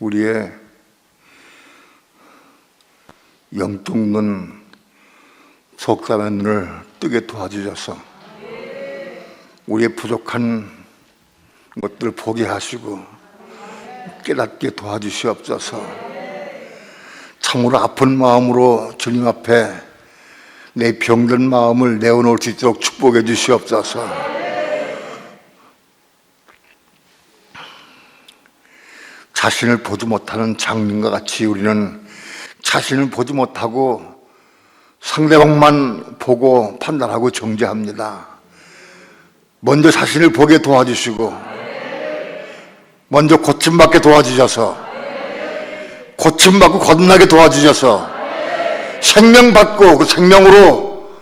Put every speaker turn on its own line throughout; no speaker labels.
우리의 영적 눈, 속담의 눈을 뜨게 도와주셔서 우리의 부족한 것들을 보게 하시고 깨닫게 도와주시옵소서. 참으로 아픈 마음으로 주님 앞에 내 병든 마음을 내어놓을 수 있도록 축복해 주시옵소서. 자신을 보지 못하는 장님과 같이 우리는 자신을 보지 못하고 상대방만 보고 판단하고 정죄합니다. 먼저 자신을 보게 도와주시고 먼저 고침받게 도와주셔서 고침받고 거듭나게 도와주셔서 생명받고 그 생명으로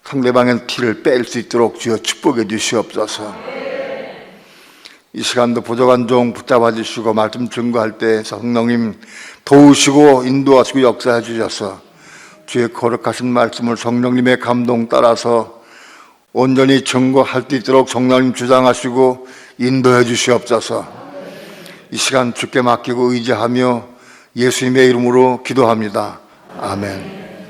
상대방의 티를 뺄 수 있도록 주여 축복해 주시옵소서. 이 시간도 부족한 종 붙잡아 주시고 말씀 증거할 때 성령님 도우시고 인도하시고 역사해 주셔서 주의 거룩하신 말씀을 성령님의 감동 따라서 온전히 증거할 수 있도록 성령님 주장하시고 인도해 주시옵소서. 이 시간 주께 맡기고 의지하며 예수님의 이름으로 기도합니다. 아멘.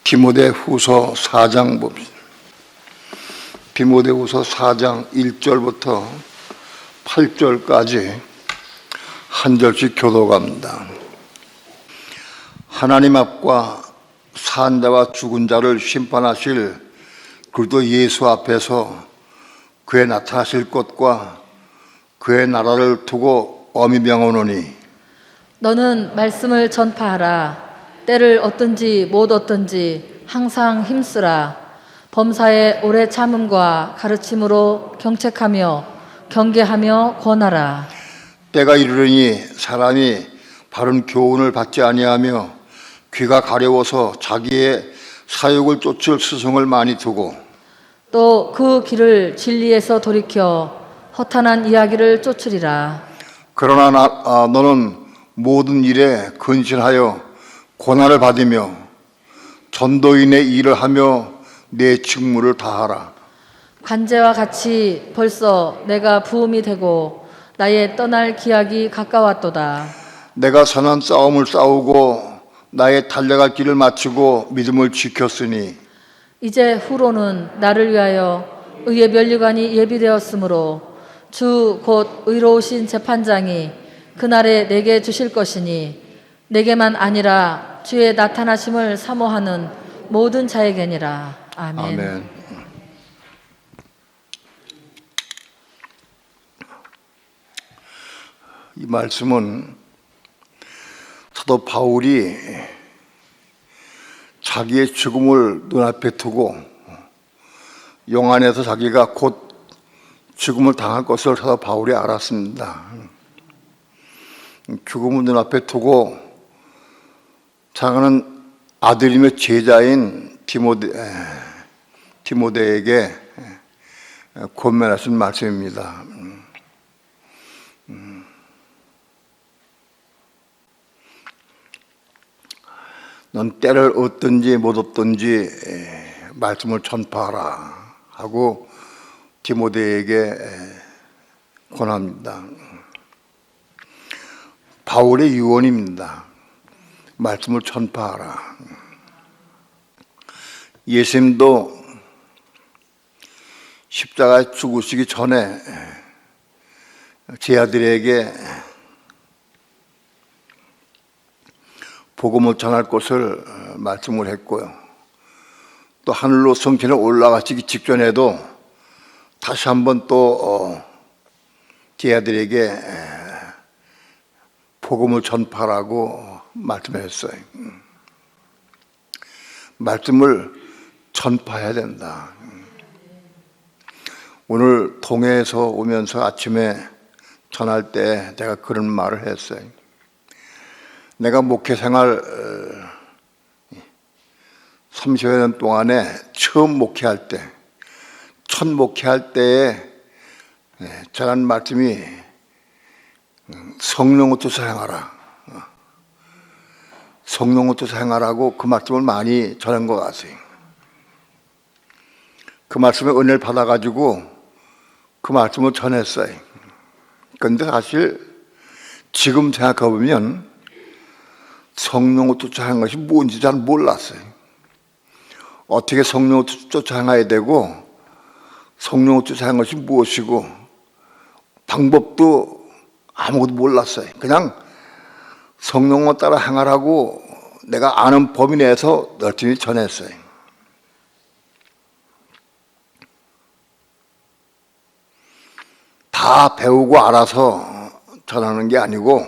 디모데후서 4장 봅시다. 디모데후서 4장 1절부터 8절까지 한 절씩 교독합니다. 하나님 앞과 산 자와 죽은 자를 심판하실 그리스도 예수 앞에서 그의 나타나실 것과 그의 나라를 두고 엄히 명하노니
너는 말씀을 전파하라. 때를 얻든지 못 얻든지 항상 힘쓰라. 범사에 오래 참음과 가르침으로 경책하며 경계하며 권하라.
때가 이르르니 사람이 바른 교훈을 받지 아니하며 귀가 가려워서 자기의 사욕을 쫓을 스승을 많이 두고
또 그 길을 진리에서 돌이켜 허탄한 이야기를 쫓으리라.
그러나 너는 모든 일에 근신하여 고난을 받으며 전도인의 일을 하며 내 직무를 다하라.
관제와 같이 벌써 내가 부음이 되고 나의 떠날 기약이 가까웠도다.
내가 선한 싸움을 싸우고 나의 달려갈 길을 마치고 믿음을 지켰으니
이제 후로는 나를 위하여 의의 면류관이 예비되었으므로 주 곧 의로우신 재판장이 그날에 내게 주실 것이니 내게만 아니라 주의 나타나심을 사모하는 모든 자에게니라. 아멘.
아멘. 이 말씀은 사도 바울이 자기의 죽음을 눈앞에 두고 용안에서 자기가 곧 죽음을 당할 것을 사도 바울이 알았습니다. 죽음을 눈앞에 두고 자기는 아들이며 제자인 디모데에게 권면하신 말씀입니다. 넌 때를 얻든지 못 얻든지 말씀을 전파하라 하고 디모데에게 권합니다. 바울의 유언입니다. 말씀을 전파하라. 예수님도 십자가에 죽으시기 전에 제 아들에게 복음을 전할 것을 말씀을 했고요. 또 하늘로 성전에 올라가시기 직전에도 다시 한번 또 제 아들에게 복음을 전파하라고 말씀했어요. 말씀을 전파해야 된다. 오늘 동해에서 오면서 아침에 전할 때 제가 그런 말을 했어요. 내가 목회 생활 30여 년 동안에 처음 목회할 때, 첫 목회할 때에 전한 말씀이 성령을 뜻서 행하라. 성령을 뜻서 행하라고 그 말씀을 많이 전한 것 같아요. 그 말씀에 은혜를 받아가지고 그 말씀을 전했어요. 그런데 사실 지금 생각해보면 성령을 쫓아가는 것이 뭔지 잘 몰랐어요. 어떻게 성령을 쫓아가야 되고 성령을 쫓아가는 것이 무엇이고 방법도 아무것도 몰랐어요. 그냥 성령을 따라 행하라고 내가 아는 범위 내에서 열심히 전했어요. 다 배우고 알아서 전하는 게 아니고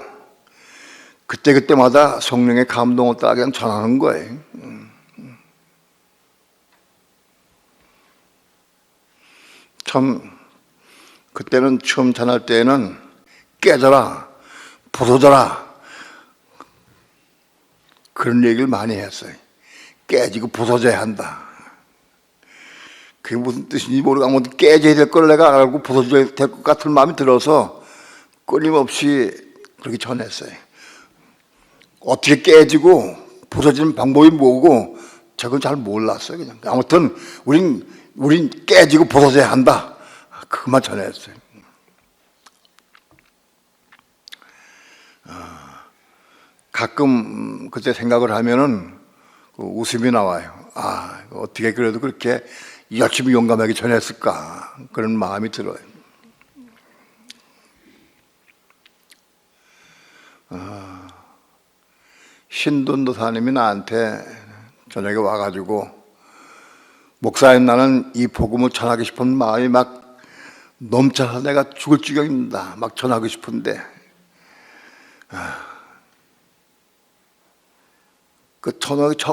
그때그때마다 성령의 감동을 따라 그냥 전하는 거예요. 참 그때는 처음 전할 때에는 깨져라, 부서져라 그런 얘기를 많이 했어요. 깨지고 부서져야 한다. 그게 무슨 뜻인지 모르고 아무튼 깨져야 될 걸 내가 알고 부서져야 될 것 같은 마음이 들어서 끊임없이 그렇게 전했어요. 어떻게 깨지고 부서지는 방법이 뭐고 저건 잘 몰랐어요. 그냥 아무튼 우린 깨지고 부서져야 한다. 그것만 전했어요. 가끔 그때 생각을 하면은 웃음이 나와요. 어떻게 그래도 그렇게 열심히 용감하게 전했을까 그런 마음이 들어요. 신돈도사님이 나한테 저녁에 와가지고 목사님 나는 이 복음을 전하고 싶은 마음이 막 넘쳐서 내가 죽을 지경입니다. 막 전하고 싶은데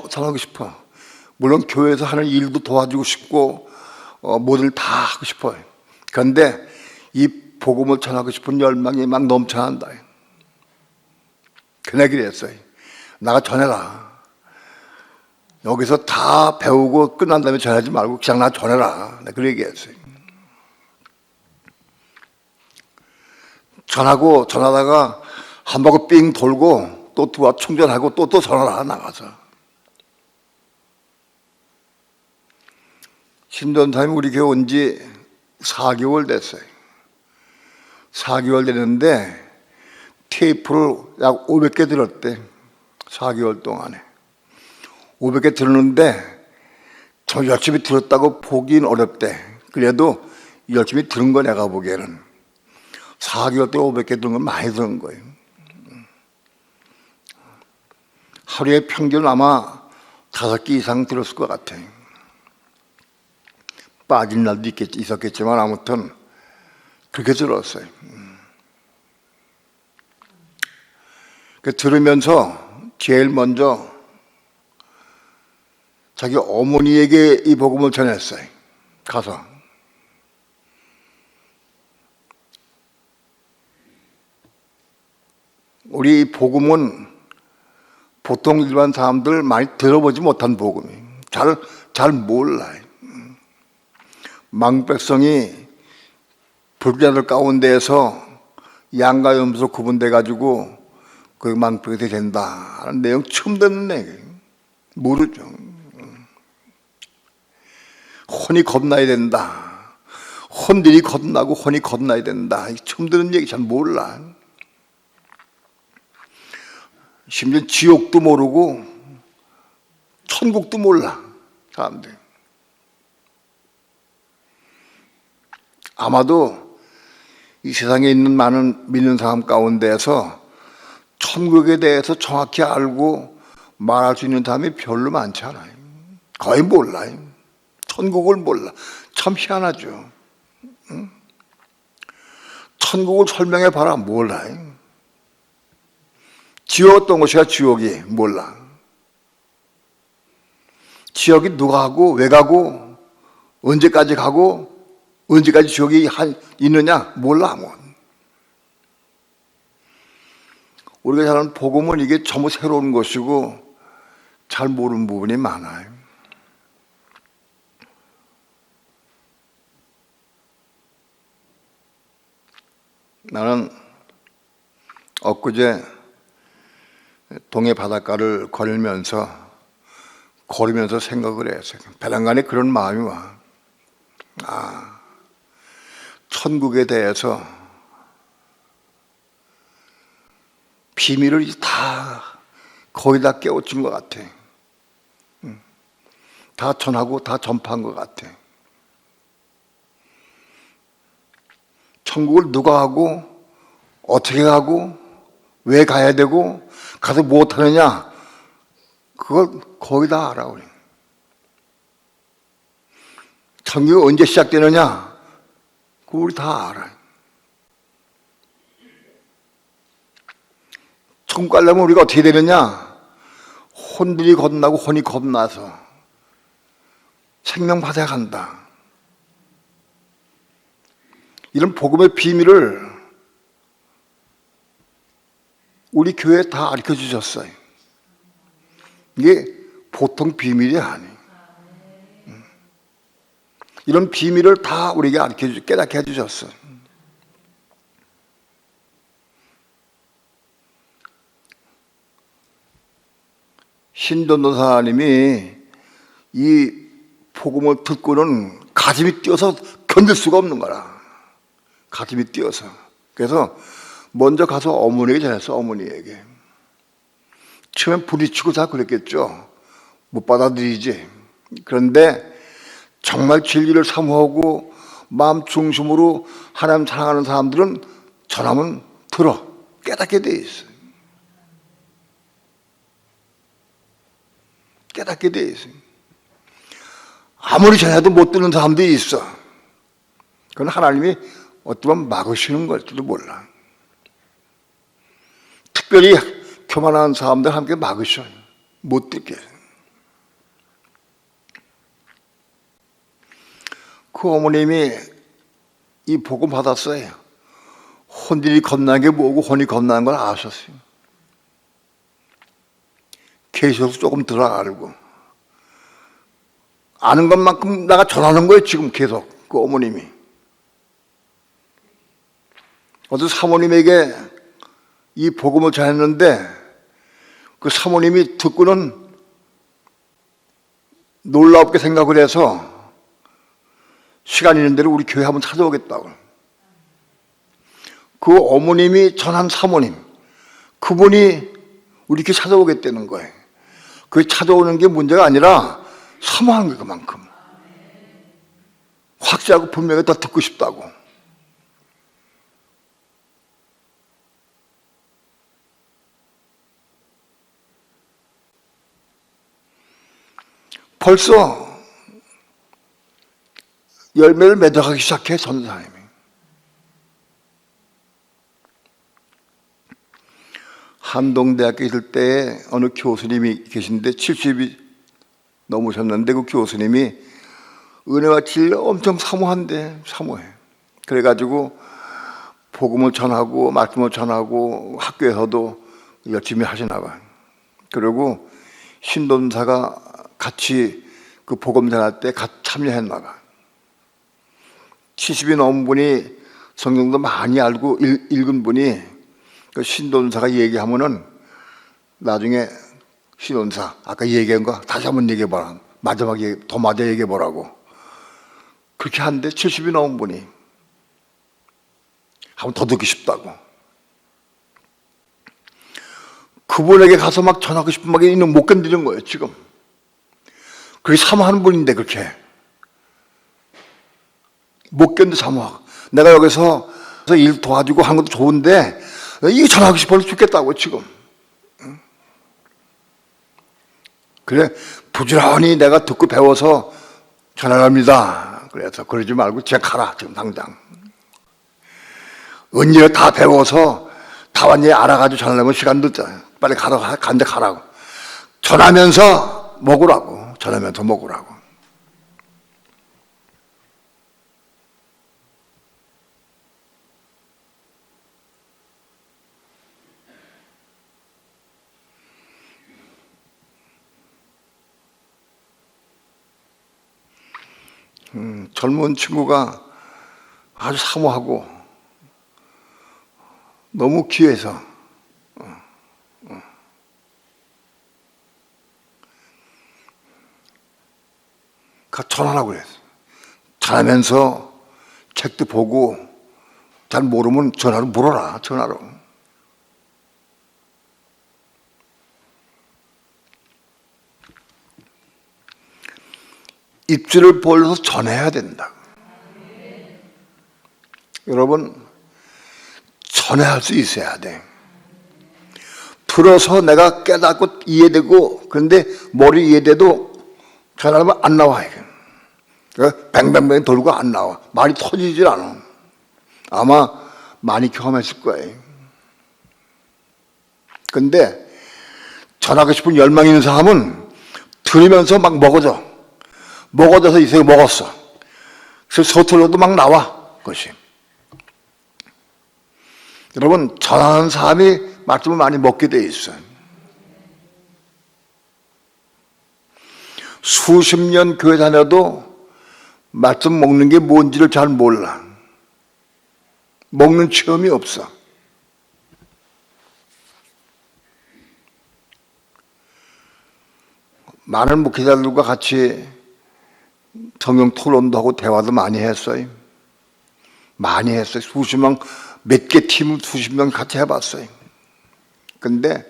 전하고 싶어. 물론 교회에서 하는 일도 도와주고 싶고 뭐들 다 하고 싶어요. 그런데 이 복음을 전하고 싶은 열망이 막 넘쳐난다. 그날 그랬어요. 나가 전해라. 여기서 다 배우고 끝난 다음에 전하지 말고 그냥 나 전해라. 내가 그렇게 얘기했어요. 전하다가 한 바퀴 삥 돌고 또 들어와 충전하고 또 전하라 나가서. 신돈사님이 우리 교회 온 지 4개월 됐어요. 4개월 됐는데 테이프를 약 500개 들었대. 4개월 동안에 500개 들었는데 저 열심히 들었다고 보기는 어렵대. 그래도 열심히 들은 거 내가 보기에는 4개월 동안 500개 들은 건 많이 들은 거예요. 하루에 평균 아마 5개 이상 들었을 것 같아요. 빠진 날도 있었겠지만 아무튼 그렇게 들었어요. 들으면서 제일 먼저 자기 어머니에게 이 복음을 전했어요. 가서. 우리 이 복음은 보통 일반 사람들 많이 들어보지 못한 복음이에요. 잘 몰라요. 망백성이 불자들 가운데에서 양과 염소로 구분돼 가지고 그 망백이 된다는 내용 처음 듣는 얘기예요. 모르죠. 혼이 겁나야 된다. 혼들이 겁나고 혼이 겁나야 된다. 처음 듣는 얘기 잘 몰라. 심지어 지옥도 모르고 천국도 몰라 사람들. 아마도 이 세상에 있는 많은 믿는 사람 가운데에서 천국에 대해서 정확히 알고 말할 수 있는 사람이 별로 많지 않아요. 거의 몰라요. 천국을 몰라. 참 희한하죠. 응? 천국을 설명해 봐라. 몰라요. 지옥 어떤 것이야 지옥이 몰라. 지옥이 누가 가고 왜 가고 언제까지 가고 언제까지 지옥이 있느냐 몰라. 뭐. 우리가 잘 아는 복음은 이게 전부 새로운 것이고 잘 모르는 부분이 많아요. 나는 엊그제 동해 바닷가를 걸으면서 생각을 했어요. 배란간에 그런 마음이 와. 천국에 대해서 비밀을 이제 다 거의 다 깨우친 것 같아. 다 전하고 다 전파한 것 같아. 천국을 누가 가고 어떻게 가고 왜 가야 되고 가서 뭐 하느냐, 그걸 거의 다 알아. 우리 천국이 언제 시작되느냐, 그거 우리 다 알아. 천국 가려면 우리가 어떻게 되느냐, 혼들이 겁나고 혼이 겁나서 생명 받아야 간다. 이런 복음의 비밀을 우리 교회에 다 가르쳐 주셨어요. 이게 보통 비밀이 아니에요. 이런 비밀을 다 우리에게 깨닫게 해주셨어요. 신전도사님이 이 복음을 듣고는 가슴이 뛰어서 견딜 수가 없는 거라. 가슴이 뛰어서. 그래서 먼저 가서 어머니에게 전했어. 어머니에게. 처음엔 부딪히고 다 그랬겠죠. 못 받아들이지. 그런데 정말 진리를 사모하고 마음 중심으로 하나님 사랑하는 사람들은 전하면 들어 깨닫게 돼 있어요. 깨닫게 돼 있어요. 아무리 전해도 못 듣는 사람들이 있어. 그건 하나님이 어쩌면 막으시는 걸지도 몰라. 특별히 교만한 사람들 함께 막으셔요. 못 듣게. 그 어머님이 이 복음 받았어요. 혼들이 겁나는 게 뭐고 혼이 겁나는 걸 아셨어요. 계셔서 조금 들어가려고. 아는 것만큼 내가 전하는 거예요. 지금 계속 그 어머님이. 어떤 사모님에게 이 복음을 전했는데 그 사모님이 듣고는 놀랍게 생각을 해서 시간 있는 대로 우리 교회 한번 찾아오겠다고. 그 어머님이 전한 사모님, 그분이 우리 교회 찾아오겠다는 거예요. 그 찾아오는 게 문제가 아니라 사모하는 게 그만큼. 확실하고 분명히 더 듣고 싶다고. 벌써 열매를 맺어가기 시작해, 전도사님이. 한동대학교 있을 때 어느 교수님이 계신데 70이 넘으셨는데 그 교수님이 은혜와 진리를 엄청 사모한대. 사모해. 그래가지고 복음을 전하고 말씀을 전하고 학교에서도 열심히 하시나 봐. 그리고 신도사가 같이 그 복음 전할 때 같이 참여했나 봐. 70이 넘은 분이 성경도 많이 알고 읽은 분이 그 신도사가 얘기하면은 나중에 신도사 아까 얘기한 거 다시 한번 얘기해봐라. 마지막에 더 맞아 얘기해보라고. 그렇게 하는데 70이 넘은 분이 한번 더 듣고 싶다고. 그분에게 가서 막 전하고 싶은 막 있는 못 견디는 거예요 지금. 그게 사모하는 분인데 그렇게 못 견뎌 사모하고. 내가 여기서 일 도와주고 하는 것도 좋은데 이게 전하고 싶어서 죽겠다고 지금. 그래 부지런히 내가 듣고 배워서 전하랍니다. 그래서 그러지 말고 제가 가라 지금 당장. 언니가 다 배워서 다 완전히 알아가지고 전하려면 시간 늦잖아요. 빨리 가라. 간데 가라고. 전하면서 먹으라고. 전하면서 먹으라고. 젊은 친구가 아주 사모하고 너무 귀해서 전하라고 그랬어요. 전하면서 책도 보고 잘 모르면 전화로 물어라. 전화로. 입술을 벌려서 전해야 된다. 여러분, 전해할 수 있어야 돼. 들어서 내가 깨닫고 이해되고, 그런데 머리 이해돼도 전하면 안 나와. 뱅뱅뱅 돌고 안 나와. 말이 터지질 않아. 아마 많이 경험했을 거예요. 근데 전하고 싶은 열망이 있는 사람은 들으면서 막 먹어져. 먹어져서 이 세계 먹었어. 그래서 서툴러도 막 나와. 그것이. 여러분, 전하는 사람이 말씀을 많이 먹게 돼 있어요. 수십 년 교회 다녀도 말씀 먹는 게 뭔지를 잘 몰라. 먹는 체험이 없어. 많은 목회자들과 같이 성경 토론도 하고 대화도 많이 했어요. 많이 했어요. 수십 명, 몇 개 팀을 수십 명 같이 해봤어요. 근데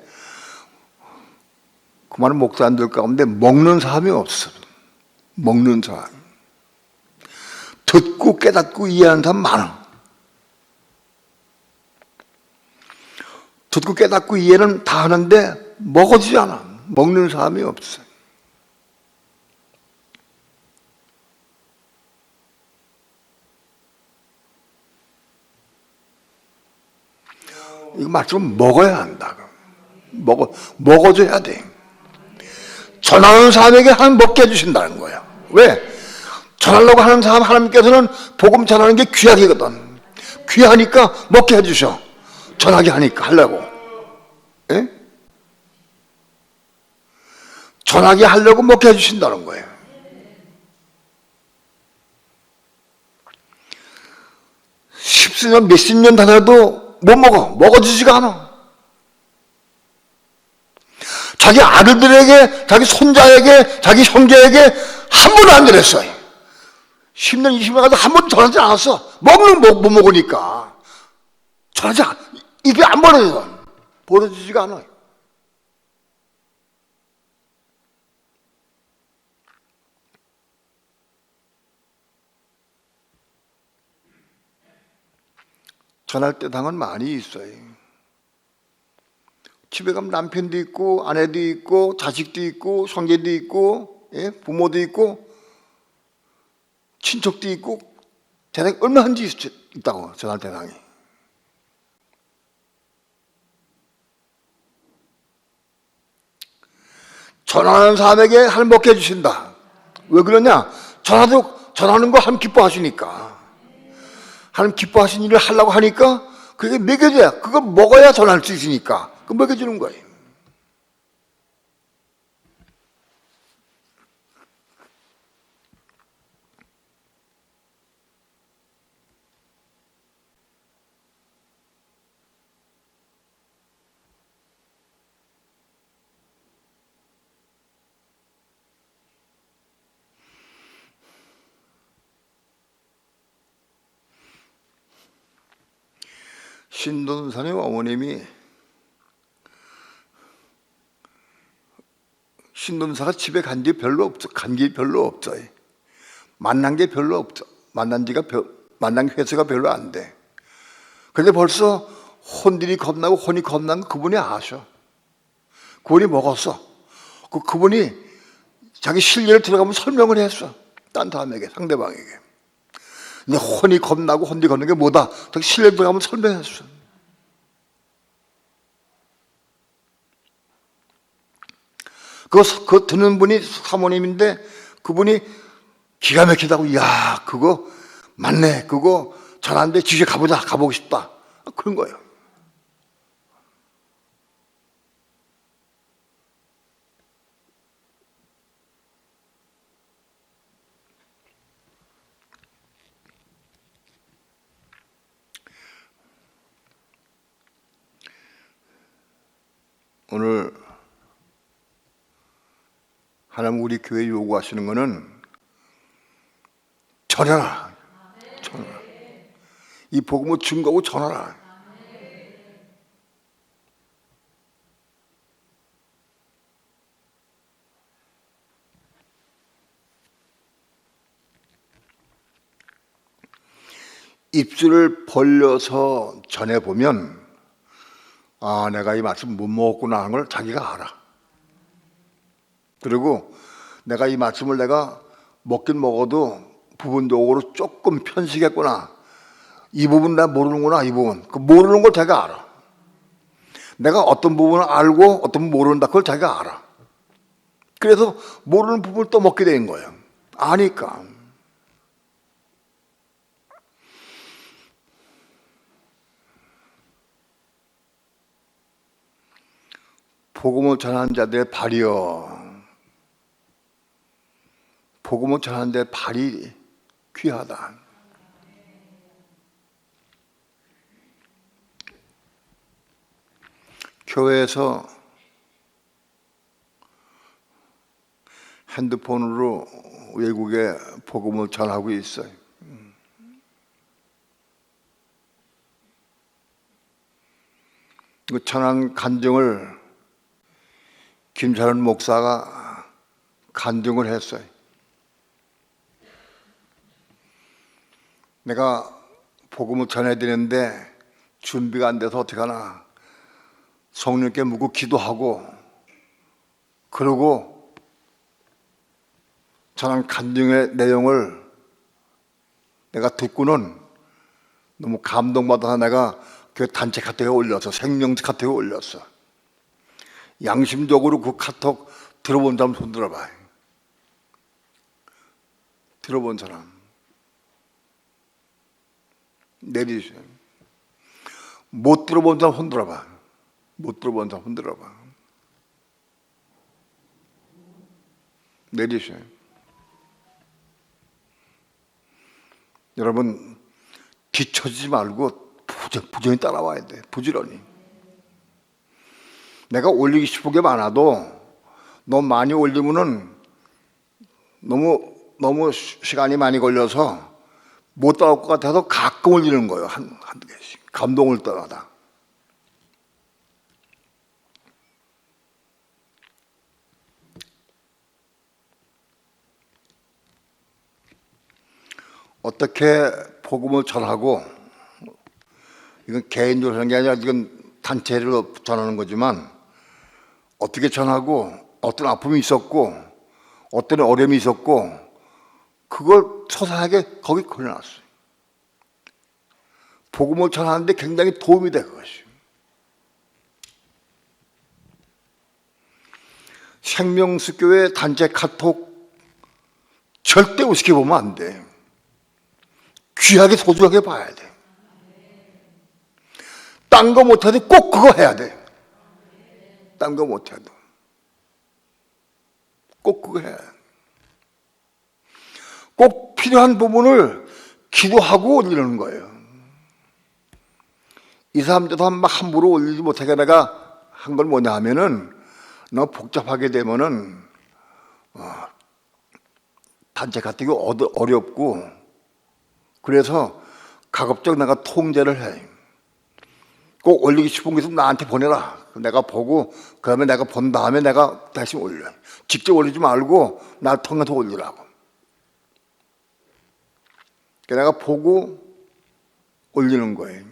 그 많은 목사님들 가운데 먹는 사람이 없어. 먹는 사람. 듣고 깨닫고 이해하는 사람 많아. 듣고 깨닫고 이해는 다 하는데 먹어지지 않아. 먹는 사람이 없어. 이거 말씀 먹어야 한다. 먹어줘야 돼. 전하는 사람에게 하나님 먹게 해주신다는 거야. 왜? 전하려고 하는 사람 하나님께서는 복음 전하는 게 귀하거든. 귀하니까 먹게 해주셔. 전하게 하니까 하려고. 예? 전하게 하려고 먹게 해주신다는 거예요. 십수년 몇십 년 다녀도 못 먹어주지가 않아. 자기 아들들에게, 자기 손자에게, 자기 형제에게 한 번도 안 그랬어요. 10년, 20년 가도 한 번도 전하지 않았어. 못 먹으니까. 전하지 않아. 입에 안 벌어져. 벌어지지가 않아요. 전할 때 당은 많이 있어요. 집에 가면 남편도 있고 아내도 있고 자식도 있고 형제도 있고 부모도 있고 친척도 있고 대상이 얼마나 있다고 전할 대상이. 전하는 사람에게 하나님 먹게 해주신다. 왜 그러냐? 전하는 거 하나님 기뻐하시니까. 하나님 기뻐하신 일을 하려고 하니까 그게 먹여줘야, 그거 먹어야 전할 수 있으니까 그거 먹여주는 거예요. 신돈사님 어머님이 신돈사가 집에 간 게 별로 없어. 간 게 별로 없어요. 만난 게 별로 없어. 만난 횟수가 별로 안 돼. 근데 벌써 혼들이 겁나고 혼이 겁난 거 그분이 아셔. 그분이 먹었어. 그분이 자기 실력을 들어가면 설명을 했어. 딴 사람에게, 상대방에게. 근데 혼이 겁나고 혼이 겁는 게 뭐다? 자기 실력을 들어가면 설명했어. 그거 듣는 분이 사모님인데 그분이 기가 막히다고, 야, 그거 맞네. 그거 전화인데 집에 가보자. 가보고 싶다. 그런 거예요. 오늘 하나님 우리 교회 요구하시는 거는 전하라. 전하라. 이 복음을 증거하고 전하라. 입술을 벌려서 전해보면 아, 내가 이 말씀 못 먹었구나 하는 걸 자기가 알아. 그리고 내가 이 말씀을 내가 먹긴 먹어도 부분적으로 조금 편식했구나. 이 부분 내가 모르는구나. 이 부분. 그 모르는 걸 자기가 알아. 내가 어떤 부분을 알고 어떤 부분 모른다. 그걸 자기가 알아. 그래서 모르는 부분을 또 먹게 되는 거예요. 아니까. 복음을 전하는 자들의 발이여. 복음을 전하는 자의 발이 귀하다. 교회에서 핸드폰으로 외국에 복음을 전하고 있어요. 그 전한 간증을 김찬원 목사가 간증을 했어요. 내가 복음을 전해야 되는데 준비가 안 돼서 어떡하나. 성령께 묻고 기도하고 그러고 전한 간증의 내용을 내가 듣고는 너무 감동받아서 내가 그 단체 카톡에 올렸어. 생명지 카톡에 올렸어. 양심적으로 그 카톡 들어본 사람 손 들어봐. 들어본 사람 내리세요. 못 들어본 사람 손 들어봐. 못 들어본 사람 손 들어봐. 내리세요. 여러분 뒤처지지 말고 부지런히 따라와야 돼. 부지런히. 내가 올리기 싶은 게 많아도 너무 많이 올리면은 너무 시간이 많이 걸려서 못 따라올 것 같아서 가끔 올리는 거예요. 한두 개씩. 감동을 떠나다. 어떻게 복음을 전하고, 이건 개인적으로 하는 게 아니라 이건 단체로 전하는 거지만, 어떻게 전하고 어떤 아픔이 있었고 어떤 어려움이 있었고 그걸 서사하게 거기 걸어놨어요. 복음을 전하는데 굉장히 도움이 돼. 그것이 생명수교회 단체 카톡 절대 우습게 보면 안 돼. 귀하게 소중하게 봐야 돼. 딴 거 못해도 꼭 그거 해야 돼. 딴 거 못해도 꼭 그거 해. 꼭 필요한 부분을 기도하고 올리는 거예요. 이 사람들도 함부로 올리지 못하게 내가 한 건 뭐냐 하면은 너무 복잡하게 되면은 단체 같은 게 어렵고 그래서 가급적 내가 통제를 해. 꼭 올리기 싶은 게 있으면 나한테 보내라. 내가 보고 그다음에 내가 본 다음에 내가 다시 올려. 직접 올리지 말고 나 통해서 올리라고. 내가 보고 올리는 거예요.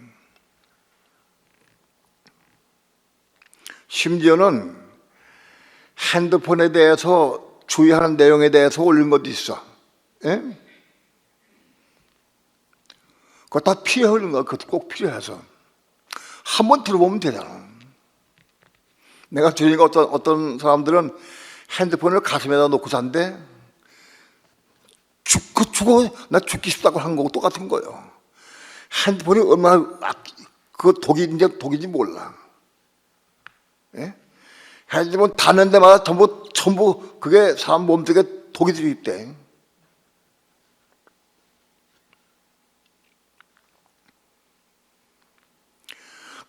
심지어는 핸드폰에 대해서 주의하는 내용에 대해서 올린 것도 있어. 예? 그거 다 필요한 거야. 그것도 꼭 필요해서. 한번 들어보면 되잖아. 내가 들으니까 어떤 사람들은 핸드폰을 가슴에다 놓고 산대. 나 죽기 싶다고 한 거고 똑같은 거예요. 핸드폰이 얼마나 그 독인지 몰라. 예? 핸드폰 닿는 데마다 전부 그게 사람 몸속에 독이 들어있대.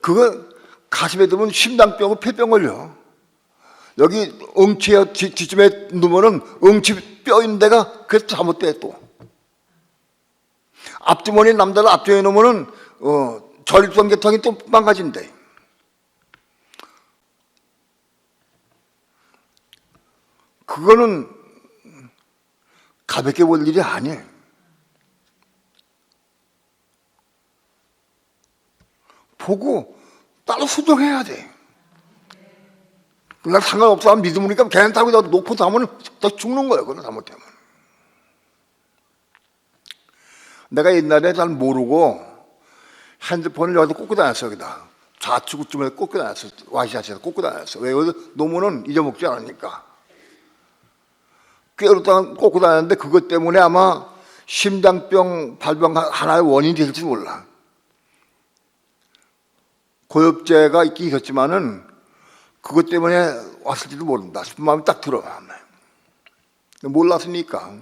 그거 가슴에 두면 심장병, 폐병 걸려. 여기 엉치에 뒤쯤에 누면은 엉치 뼈 있는 데가 그래서 잘못돼 또. 앞주머니 남자는 앞주머니에 놓으면은 전립선계통이 또 망가진대. 그거는 가볍게 볼 일이 아니에요. 보고 따로 수정해야 돼. 나 상관없어 하면 믿음으니까 괜찮다고 놓고 자면 더 죽는 거예요. 그거 잘못하면. 내가 옛날에 잘 모르고 핸드폰을 여기다 꽂고 다녔어. 여기다 좌측 우측에 꽂고 다녔어. 와이셔츠에다 꽂고 다녔어. 왜? 여기 놓으면 잊어먹지 않으니까. 꽤 오랫동안 꽂고 다녔는데 그것 때문에 아마 심장병 발병 하나의 원인이 될지 몰라. 고엽제가 있긴 있었지만은 그것 때문에 왔을지도 모른다 싶은 마음이 딱 들어. 몰랐으니까.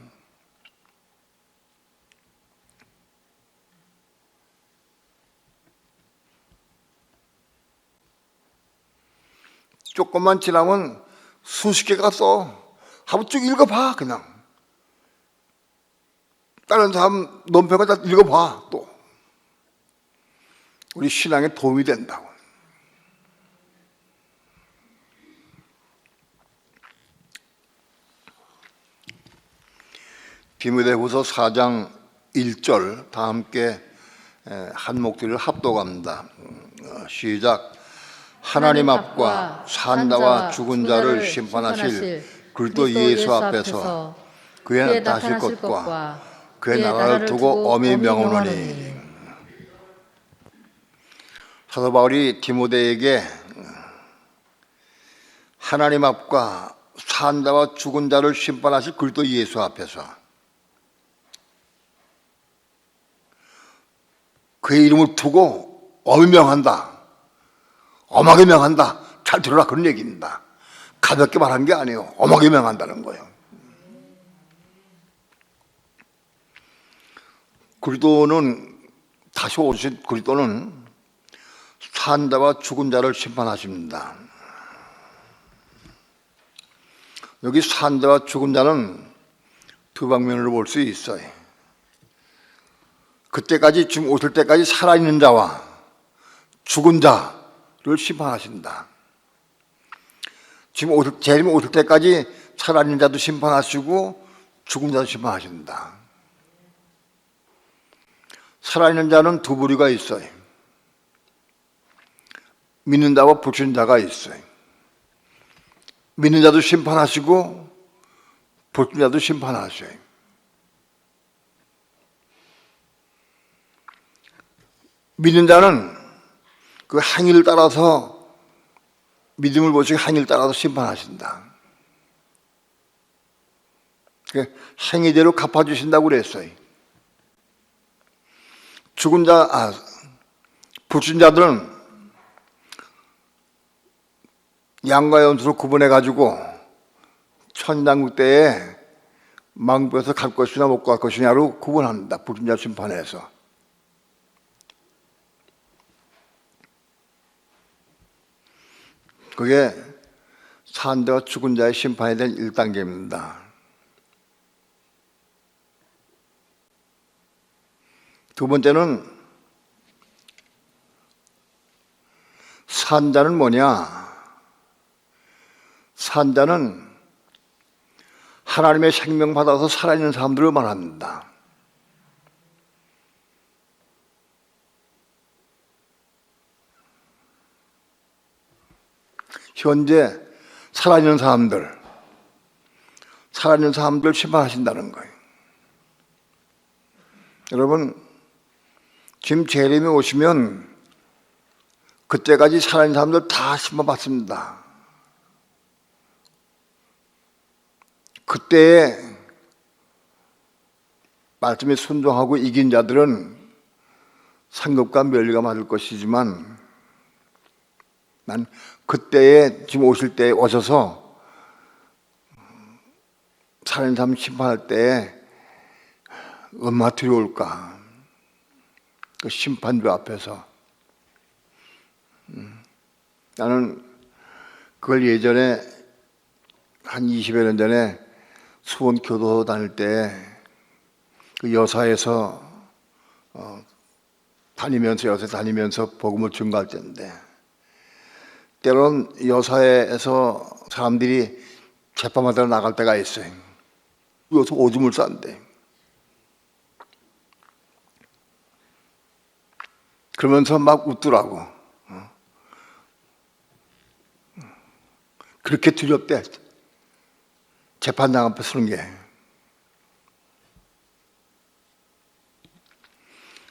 조금만 지나면 수십 개가 써. 한번 쭉 읽어봐 그냥. 다른 사람 논평을 다 읽어봐 또. 우리 신앙에 도움이 된다고. 디모데후서 4장 1절 다 함께 한 목소리를 합독합니다. 시작. 하나님 앞과 산자와 죽은 자를 심판하실 그리스도 예수 앞에서 그의 나타나실 것과 그의 나라를 두고 엄히 명하노니. 사도 바울이 디모데에게 하나님 앞과 산자와 죽은 자를 심판하실 그리스도 예수 앞에서 그의 이름을 두고 엄히 명한다. 엄하게 명한다. 잘 들어라. 그런 얘기입니다. 가볍게 말한 게 아니에요. 엄하게 명한다는 거예요. 그리스도는 다시 오신 그리스도는 산자와 죽은 자를 심판하십니다. 여기 산자와 죽은 자는 두 방면으로 볼 수 있어요. 그때까지 지금 오실 때까지 살아있는 자와 죽은 자를 심판하신다. 지금 재림 오실 때까지 살아있는 자도 심판하시고 죽은 자도 심판하신다. 살아있는 자는 두 부류가 있어요. 믿는 자와 불신는 자가 있어요. 믿는 자도 심판하시고 불신는 자도 심판하셔요. 믿는 자는 그 행위를 따라서 믿음을 보시고 행위를 따라서 심판하신다. 행위대로 갚아주신다고 그랬어요. 불신자들은 양과 염소를 구분해가지고 천당국 때에 망부에서 갈 것이냐 못 갈 것이냐로 구분합니다. 불신자 심판에서. 그게 산자와 죽은 자의 심판에 대한 1단계입니다. 두 번째는 산자는 뭐냐? 산자는 하나님의 생명 받아서 살아있는 사람들을 말합니다. 현재 살아있는 사람들 심판하신다는 거예요. 여러분, 지금 재림이 오시면 그때까지 살아있는 사람들 다 심판받습니다. 그때에 말씀에 순종하고 이긴 자들은 상급과 멸류가 맞을 것이지만 난 그때에 지금 오실 때에 오셔서 살아있는 사람 심판할 때에 얼마나 두려울까. 그 심판주 앞에서. 나는 그걸 예전에 한 20여 년 전에 수원 교도 다닐 때 그 여사에서 다니면서 복음을 증거할 때인데 때로는 여사에서 사람들이 재판받으러 나갈 때가 있어요. 여기서 오줌을 싼대. 그러면서 막 웃더라고. 그렇게 두렵대. 재판장 앞에 서는 게.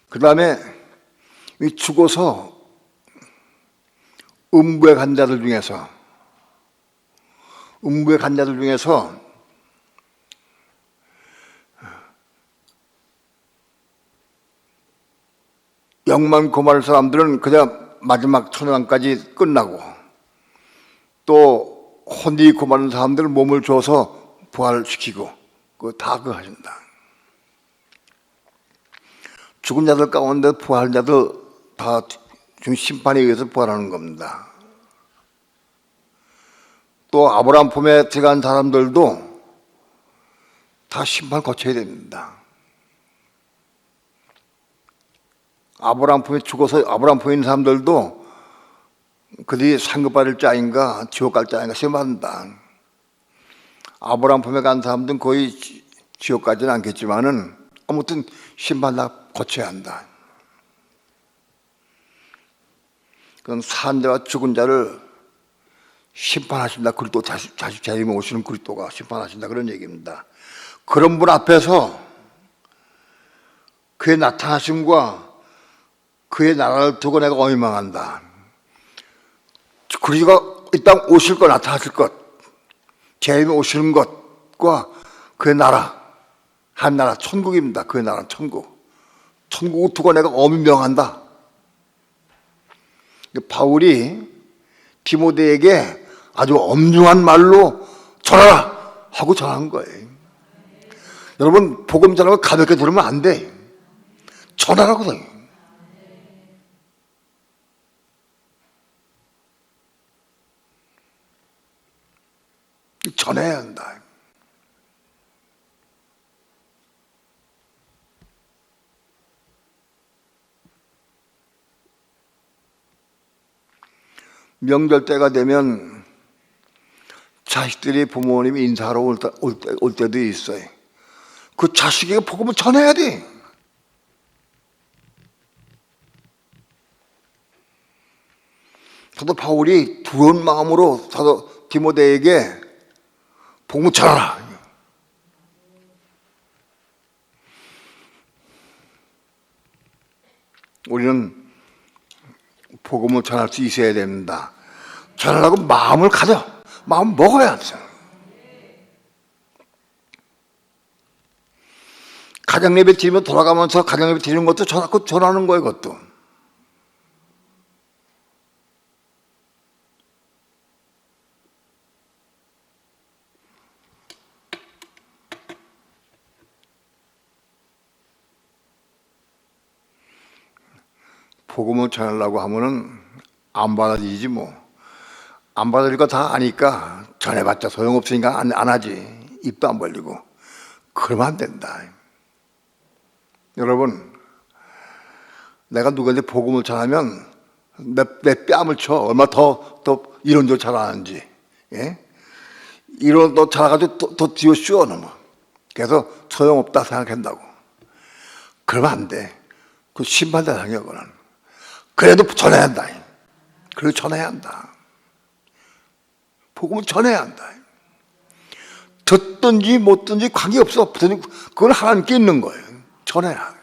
그 다음에 죽어서 음부에 간 자들 중에서 영만 고마울 사람들은 그냥 마지막 천왕까지 끝나고, 또 혼이 고마운 사람들은 몸을 줘서 부활시키고, 그거 다 그거 하신다. 죽은 자들 가운데 부활한 자들 다 심판에 의해서 부활하는 겁니다. 또 아브라함 품에 들어간 사람들도 다 심판 거쳐야 됩니다. 아브라함 품에 죽어서 아브라함 품에 있는 사람들도 그들이 상급 받을 자인가 지옥 갈 자인가 시험한다. 아브라함 품에 간 사람들은 거의 지옥 가지는 않겠지만은 아무튼 심판 다 거쳐야 한다. 그건 산 자와 죽은 자를 심판하신다. 그리스도 다시 재림에 오시는 그리스도가 심판하신다. 그런 얘기입니다. 그런 분 앞에서 그의 나타나심과 그의 나라를 두고 내가 어명한다. 그리스도가 이 땅 오실 것, 나타나실 것, 재림에 오시는 것과 그의 나라, 한 나라 천국입니다. 그의 나라는 천국. 천국을 두고 내가 어명한다. 바울이 디모데에게 아주 엄중한 말로 전하라 하고 전한 거예요. 여러분, 복음 전하고 가볍게 들으면 안 돼. 전하라거든요. 전해야 한다. 명절 때가 되면 자식들이 부모님이 인사하러 올 때도 있어요. 그 자식에게 복음을 전해야 돼. 사도 바울이 두려운 마음으로 사도 디모데에게 복음을 전하라. 우리는 복음을 전할 수 있어야 됩니다. 전하라고 마음을 가져. 마음 먹어야 돼. 가정 예배 드리면 돌아가면서 가정 예배 드리는 것도 전하는 거예요. 그것도. 복음을 전하려고 하면은 안 받아들이지 뭐. 안 받아들일 거 다 아니까 전해봤자 소용없으니까 안 하지. 입도 안 벌리고. 그러면 안 된다. 여러분, 내가 누구한테 복음을 전하면 내 뺨을 쳐. 얼마 더 이론도 잘하는지. 예? 이론도 잘해가지고 더 뒤로 씌워 넘어. 그래서 소용없다 생각한다고. 그러면 안 돼. 그 심판대상이야, 그거는. 그래도 전해야 한다. 그래도 전해야 한다. 복음을 전해야 한다. 듣든지 못 듣든지 관계없어. 그건 하나님께 있는 거예요. 전해야.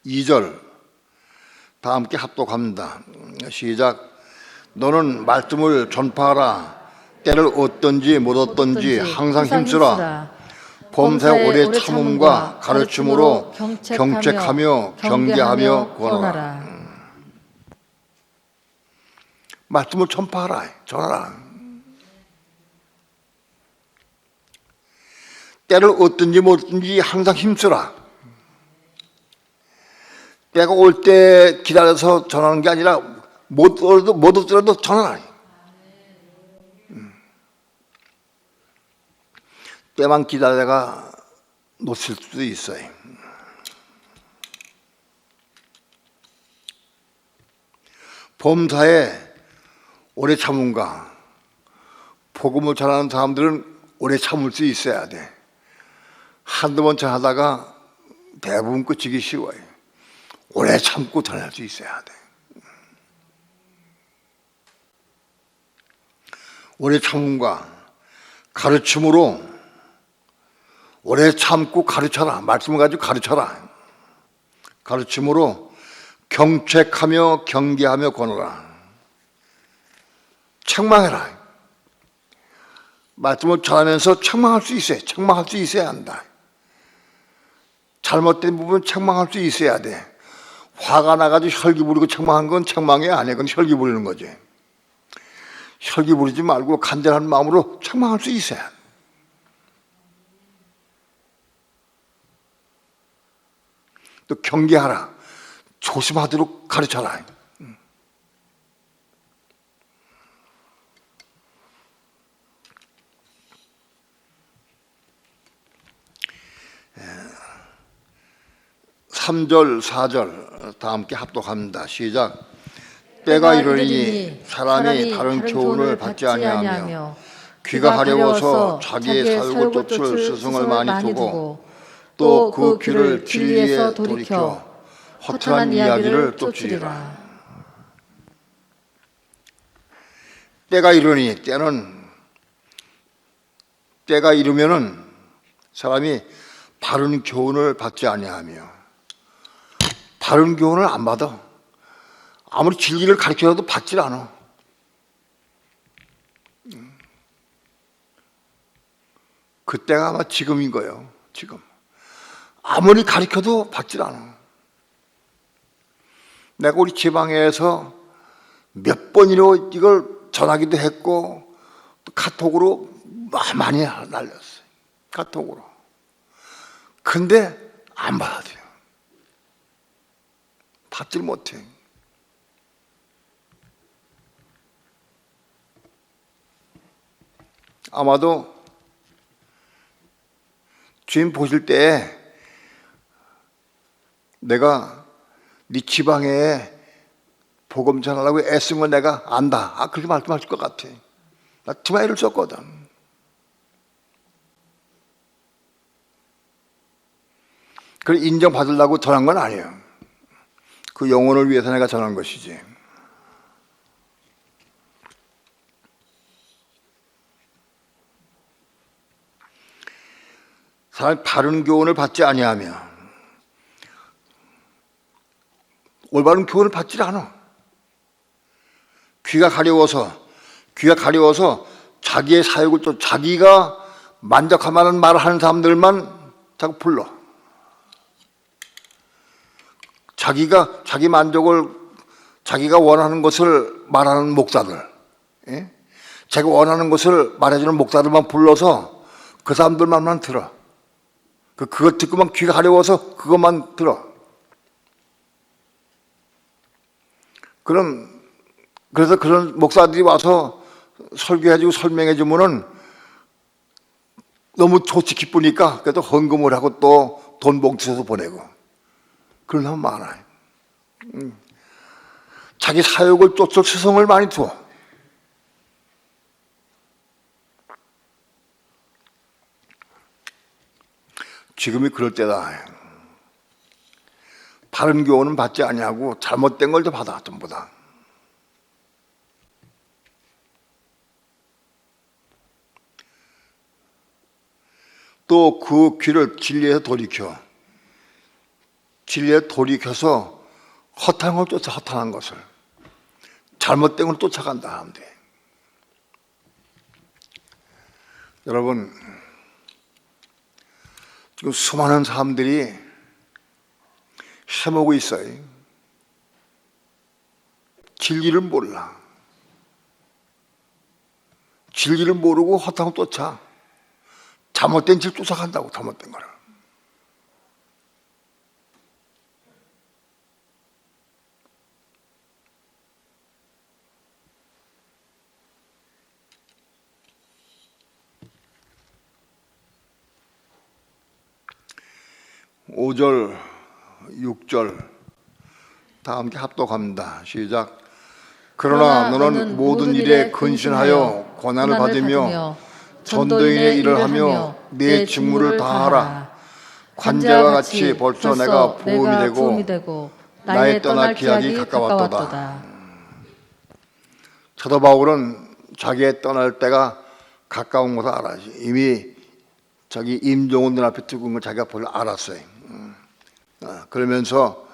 이 절 다 함께 합독합니다. 시작. 너는 말씀을 전파하라. 때를 얻든지 못 얻든지 항상 힘쓰라. 범사 오래 참음과 가르침으로 경책하며 경계하며 권하라. 말씀을 전파하라. 전하라. 때를 얻든지 못 얻든지 항상 힘쓰라. 때가 올 때 기다려서 전하는 게 아니라 못 얻더라도 전하라. 때만 기다려다가 놓칠 수도 있어요. 범사에 오래 참음과 복음을 전하는 사람들은 오래 참을 수 있어야 돼. 한두 번 전하다가 대부분 끝이기 쉬워요. 오래 참고 전할 수 있어야 돼. 오래 참음과 가르침으로 오래 참고 가르쳐라. 말씀을 가지고 가르쳐라. 가르침으로 경책하며 경계하며 권하라. 책망해라. 말씀을 전하면서 책망할 수 있어요. 책망할 수 있어야 한다. 잘못된 부분 책망할 수 있어야 돼. 화가 나가지고 혈기 부리고 책망한 건 책망이 아니야. 그건 혈기 부리는 거지. 혈기 부리지 말고 간절한 마음으로 책망할 수 있어야 돼. 또 경계하라. 조심하도록 가르쳐라. 삼절 4절 다 함께 합독합니다. 시작. 때가 이르니 사람이 다른 교훈을 받지 아니하며 귀가 가려워서 자기의 살고 쫓을 스승을 많이 두고 또 그 귀를 진리에서 돌이켜 허탄한 이야기를 쫓으리라. 때가 이르니 때가 이르면은 사람이 바른 교훈을 받지 아니하며 바른 교훈을 안 받아. 아무리 진리를 가르쳐도 받질 않아. 그때가 아마 지금인 거예요. 지금 아무리 가르쳐도 받질 않아. 내가 우리 지방에서 몇 번이나 이걸 전하기도 했고 또 카톡으로 많이 날렸어요. 카톡으로. 근데 안 받아들여. 받질 못해. 아마도 주님 보실 때 내가 네 지방에 복음 전하려고 애쓴 걸 내가 안다. 그렇게 말씀하실 것 같아. 나 투마이를 썼거든. 그걸 인정받으려고 전한 건 아니에요. 그 영혼을 위해서 내가 전한 것이지. 사람이 바른 교훈을 받지 아니하며 올바른 교훈을 받지 않아. 귀가 가려워서 자기의 사역을 또 자기가 만족할 만한 말을 하는 사람들만 자꾸 불러. 자기 만족을 자기가 원하는 것을 말하는 목사들, 예? 자기가 원하는 것을 말해주는 목사들만 불러서 그 사람들만 들어. 그것 듣고만 귀가 가려워서 그것만 들어. 그래서 그런 목사들이 와서 설교해주고 설명해주면은 너무 좋지 기쁘니까 그래도 헌금을 하고 또 돈 봉투에서 보내고 그런 사람 많아요. 자기 사역을 쫓을 스승을 많이 두어. 지금이 그럴 때다. 바른 교훈은 받지 아니하고 잘못된 걸 더 받아. 전부 다. 또 그 귀를 진리에서 돌이켜서 허탄한 걸 쫓아. 허탄한 것을 잘못된 걸 쫓아간다 하면 돼. 여러분, 지금 수많은 사람들이 헤매고 있어요. 진리를 몰라. 진리를 모르고 허탕을 쫓아. 잘못된 길 쫓아간다고. 잘못된 거를. 오절 6절 다 함께 합독합니다. 시작. 그러나 너는 모든 일에 근신하여 고난을 받으며 전도인의 일을 하며 내 직무를 다하라. 관제와 같이 벌써 내가 부음이 되고 나의 떠날 기약이 가까웠도다. 사도 바울은 자기의 떠날 때가 가까운 것을 알았지. 이미 자기 임종원 눈앞에 두고 걸 자기가 벌써 알았어요. 그러면서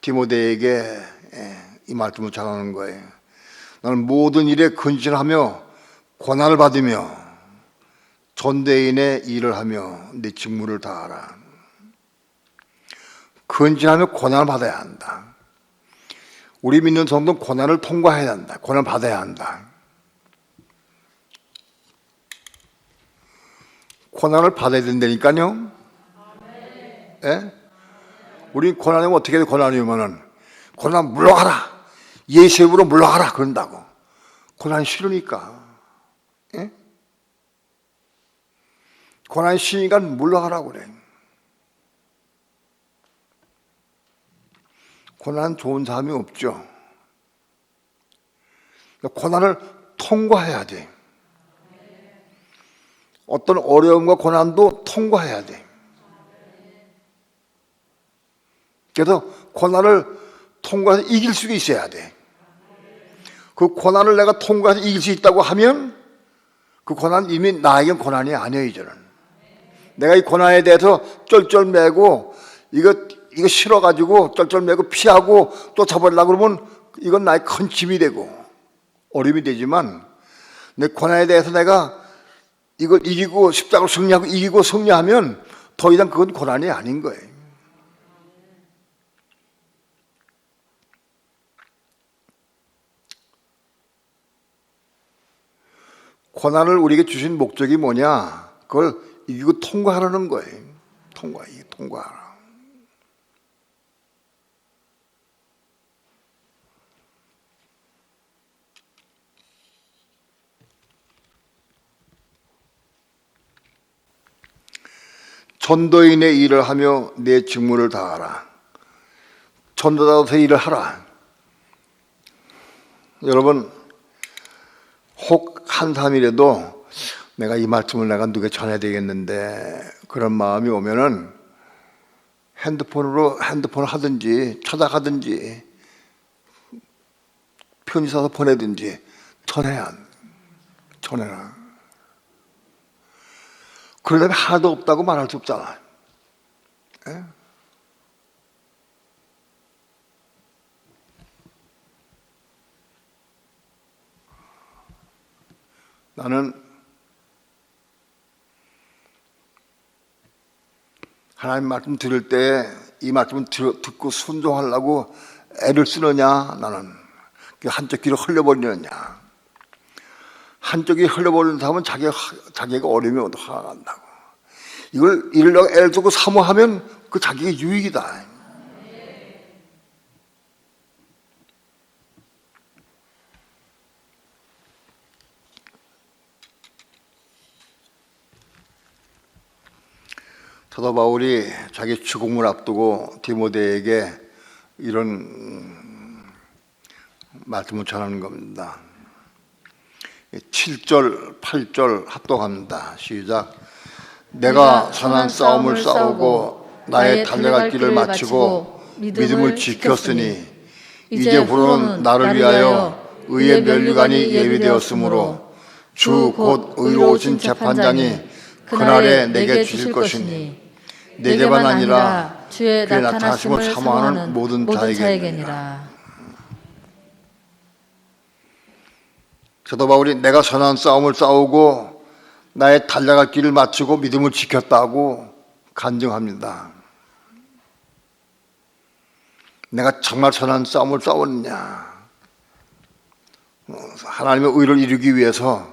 디모데에게 이 말씀을 전하는 거예요. 나는 모든 일에 근신하며 고난을 받으며 전대인의 일을 하며 네 직무를 다하라. 근신하며 고난을 받아야 한다. 우리 믿는 성도는 고난을 통과해야 한다. 고난을 받아야 한다. 고난을 받아야 된다니까요. 예? 우리 고난이 어떻게 돼? 고난이면은 고난 물러가라. 예수의 이름으로 물러가라 그런다고. 고난이 싫으니까. 예? 고난이 싫으니까 물러가라고 그래. 고난 좋은 사람이 없죠. 고난을 통과해야 돼. 어떤 어려움과 고난도 통과해야 돼. 그래서 고난을 통과해서 이길 수 있어야 돼. 그 고난을 내가 통과해서 이길 수 있다고 하면 그 고난은 이미 나에겐 고난이 아니에요, 이제는. 내가 이 고난에 대해서 쩔쩔매고 이거 싫어가지고 쩔쩔매고 피하고 또 잡으려고 그러면 이건 나의 큰 짐이 되고 어려움이 되지만 내 고난에 대해서 내가 이걸 이기고 십자가로 승리하고 이기고 승리하면 더 이상 그건 고난이 아닌 거예요. 고난을 우리에게 주신 목적이 뭐냐? 그걸 이기고 통과하라는 거예요. 통과하라. 전도인의 일을 하며 내 직무를 다하라. 전도자로서 일을 하라. 여러분, 혹 한 사람이라도 내가 이 말씀을 내가 누구에게 전해야 되겠는데 그런 마음이 오면은 핸드폰을 하든지 찾아가든지 편지 써서 보내든지 전해라. 그러려면 하나도 없다고 말할 수 없잖아. 예? 나는 하나님 말씀 들을 때 이 말씀을 듣고 순종하려고 애를 쓰느냐, 나는 한쪽 귀로 흘려버리느냐. 한쪽이 흘려버리는 사람은 자기가 어려우면 화가 난다고. 이걸 이러려고 애를 쓰고 사모하면 그 자기의 유익이다. 사도 바울이 자기 죽음을 앞두고 디모데에게 이런 말씀을 전하는 겁니다. 7절, 8절 합독합니다. 시작. 내가 선한 싸움을 싸우고 나의 달려갈 길을 마치고 믿음을 지켰으니 이제 후로는 나를 위하여 의의 면류관이 예비되었으므로 주 곧 의로우신 재판장이 그날에 내게 주실 것이니 내게만 아니라 주의 나타나심을 사모하는 모든 자에게니라. 사도 바울이 내가 선한 싸움을 싸우고 나의 달려갈 길을 마치고 믿음을 지켰다고 간증합니다. 내가 정말 선한 싸움을 싸웠느냐? 하나님의 의를 이루기 위해서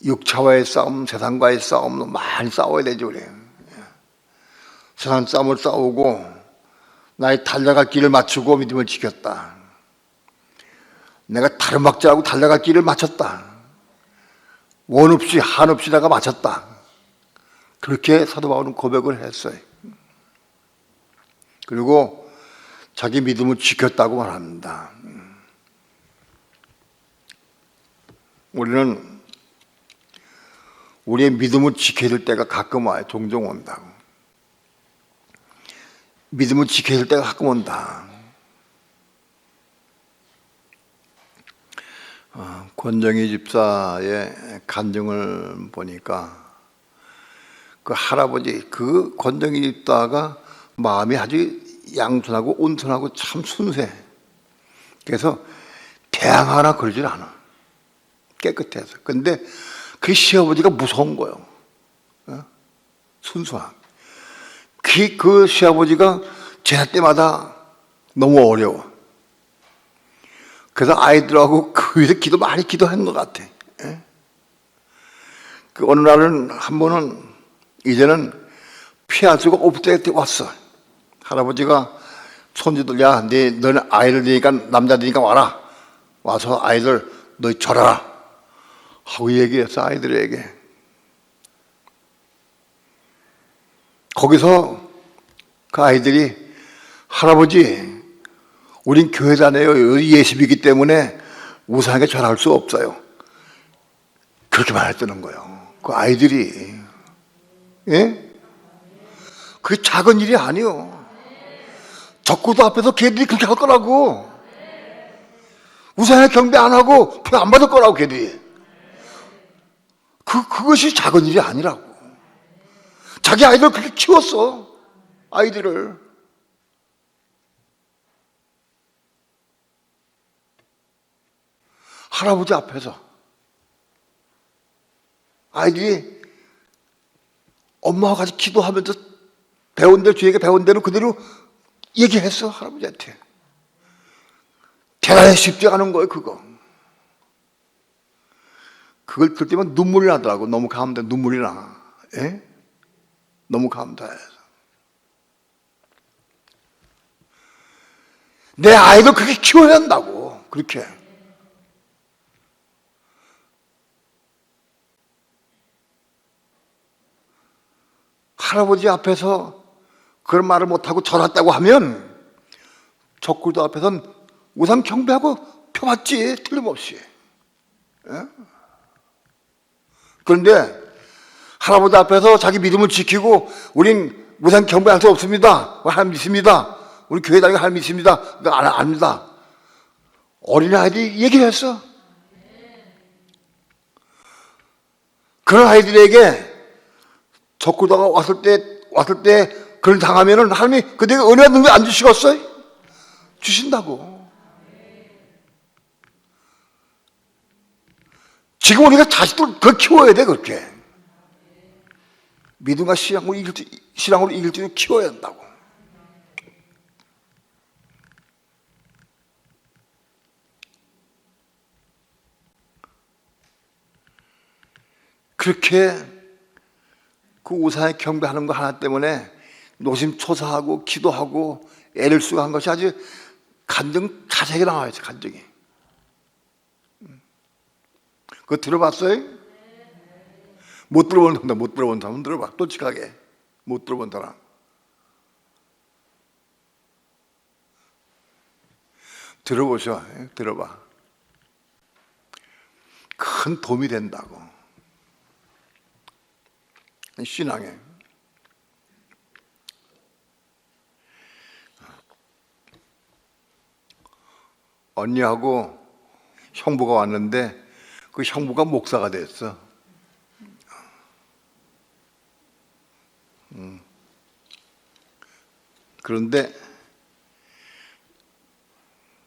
육체와의 싸움, 세상과의 싸움도 많이 싸워야 되죠, 그래. 선한 싸움을 싸우고 나의 달려갈 길을 마치고 믿음을 지켰다. 내가 다른 박자하고 달려갈 길을 마쳤다. 원 없이 한 없이 내가 마쳤다. 그렇게 사도 바울은 고백을 했어요. 그리고 자기 믿음을 지켰다고 말합니다. 우리는 우리의 믿음을 지켜야 될 때가 가끔 와요. 종종 온다고. 믿음을 지켜야 될 때가 가끔 온다. 권정희 집사의 간증을 보니까 그 할아버지, 그 권정희 집사가 마음이 아주 양순하고 온순하고 참 순수해. 그래서 대항 하나 그러질 않아. 깨끗해서. 근데 그 시아버지가 무서운 거예요. 순수한. 그 시아버지가 제사 때마다 너무 어려워. 그래서 아이들하고 그 위해서 많이 기도한 것 같아. 그 어느 날은 한 번은 이제는 피할 수가 없을 때 왔어. 할아버지가 손주들, 야, 너는 아이들 되니까, 남자들이니까 와라. 와서 아이들 너 절하라 하고 얘기했어, 아이들에게. 거기서 그 아이들이, 할아버지, 우린 교회 다녀요. 예습이기 때문에 우상에게 절할 수 없어요. 그렇게 말했다는 거예요. 그 아이들이. 예? 그게 작은 일이 아니요. 적구도 앞에서 걔들이 그렇게 할 거라고. 우상에 경배 안 하고 표 안 받을 거라고, 걔들이. 그것이 작은 일이 아니라고. 자기 아이들 그렇게 키웠어. 아이들을. 할아버지 앞에서 아이들이 엄마와 같이 기도하면서 배운 대로, 주에게 배운 대로 그대로 얘기했어, 할아버지한테. 대단히 쉽지 않은 거예요, 그거. 그걸 들을 때만 눈물이 나더라고. 너무 감동, 눈물이 나. 예? 너무 감사해서. 내 아이도 그렇게 키워야 한다고. 그렇게. 할아버지 앞에서 그런 말을 못하고 절했다고 하면 적구도 앞에서는 우상 경배하고 펴봤지, 틀림없이. 예? 그런데 할아버지 앞에서 자기 믿음을 지키고 우린 우상 경배할 수 없습니다. 하나님 믿습니다. 우리 교회 다니고 하나님 믿습니다. 압니다. 어린아이들이 얘기를 했어. 그런 아이들에게 적구다가 왔을 때 그걸 당하면은 하나님이 그들에게 은혜와 능력 안 주시겠어요? 주신다고. 지금 우리가 자식들 그걸 키워야 돼, 그렇게. 믿음과 신앙으로 이길 줄 키워야 한다고. 그렇게 그 우상에 경배하는 거 하나 때문에 노심초사하고 기도하고 애를 쓰고 한 것이 아주 간증 자세하게 나와요, 간증이. 그거 들어봤어요? 못 들어본 사람은 들어봐. 솔직하게. 못 들어본 사람. 들어보셔. 들어봐. 큰 도움이 된다고. 신앙에. 언니하고 형부가 왔는데 그 형부가 목사가 됐어. 그런데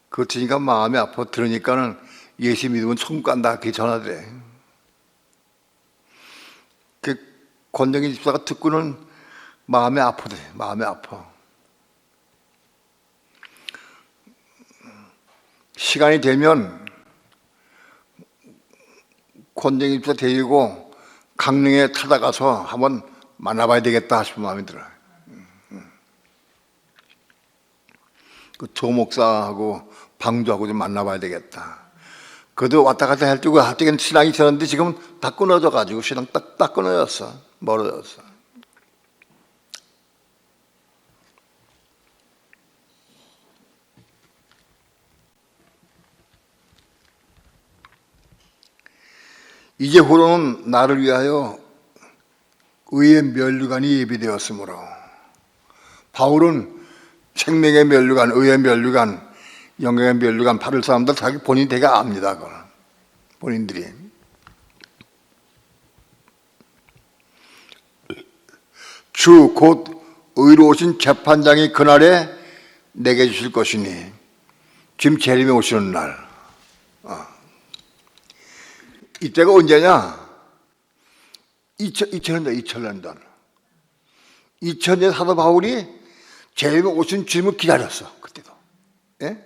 그거 들으니까 마음이 아파. 들으니까는 예수 믿으면 천국 간다, 그렇게 전하더래. 그 권정희 집사가 듣고는 마음이 아프대. 마음이 아파. 시간이 되면 권정희 집사 데리고 강릉에 찾아가서 한번 만나봐야 되겠다 싶은 마음이 들어요. 그 조 목사하고 방주하고 좀 만나봐야 되겠다. 그도 왔다 갔다 할 때는 신앙이 있었는데 지금 다 끊어져 가지고 신앙 딱 끊어졌어. 멀어졌어. 이제후로는 나를 위하여 의의 면류관이 예비되었으므로. 바울은 생명의 면류관, 의의 면류관, 영광의 면류관 받을 사람들 자기 본인이 되게 압니다. 그걸. 본인들이. 주 곧 의로우신 재판장이 그날에 내게 주실 것이니, 지금 재림이 오시는 날. 이때가 언제냐? 2000년. 2000년 사도 바울이 재림이 오신 주님을 기다렸어. 그때도. 예?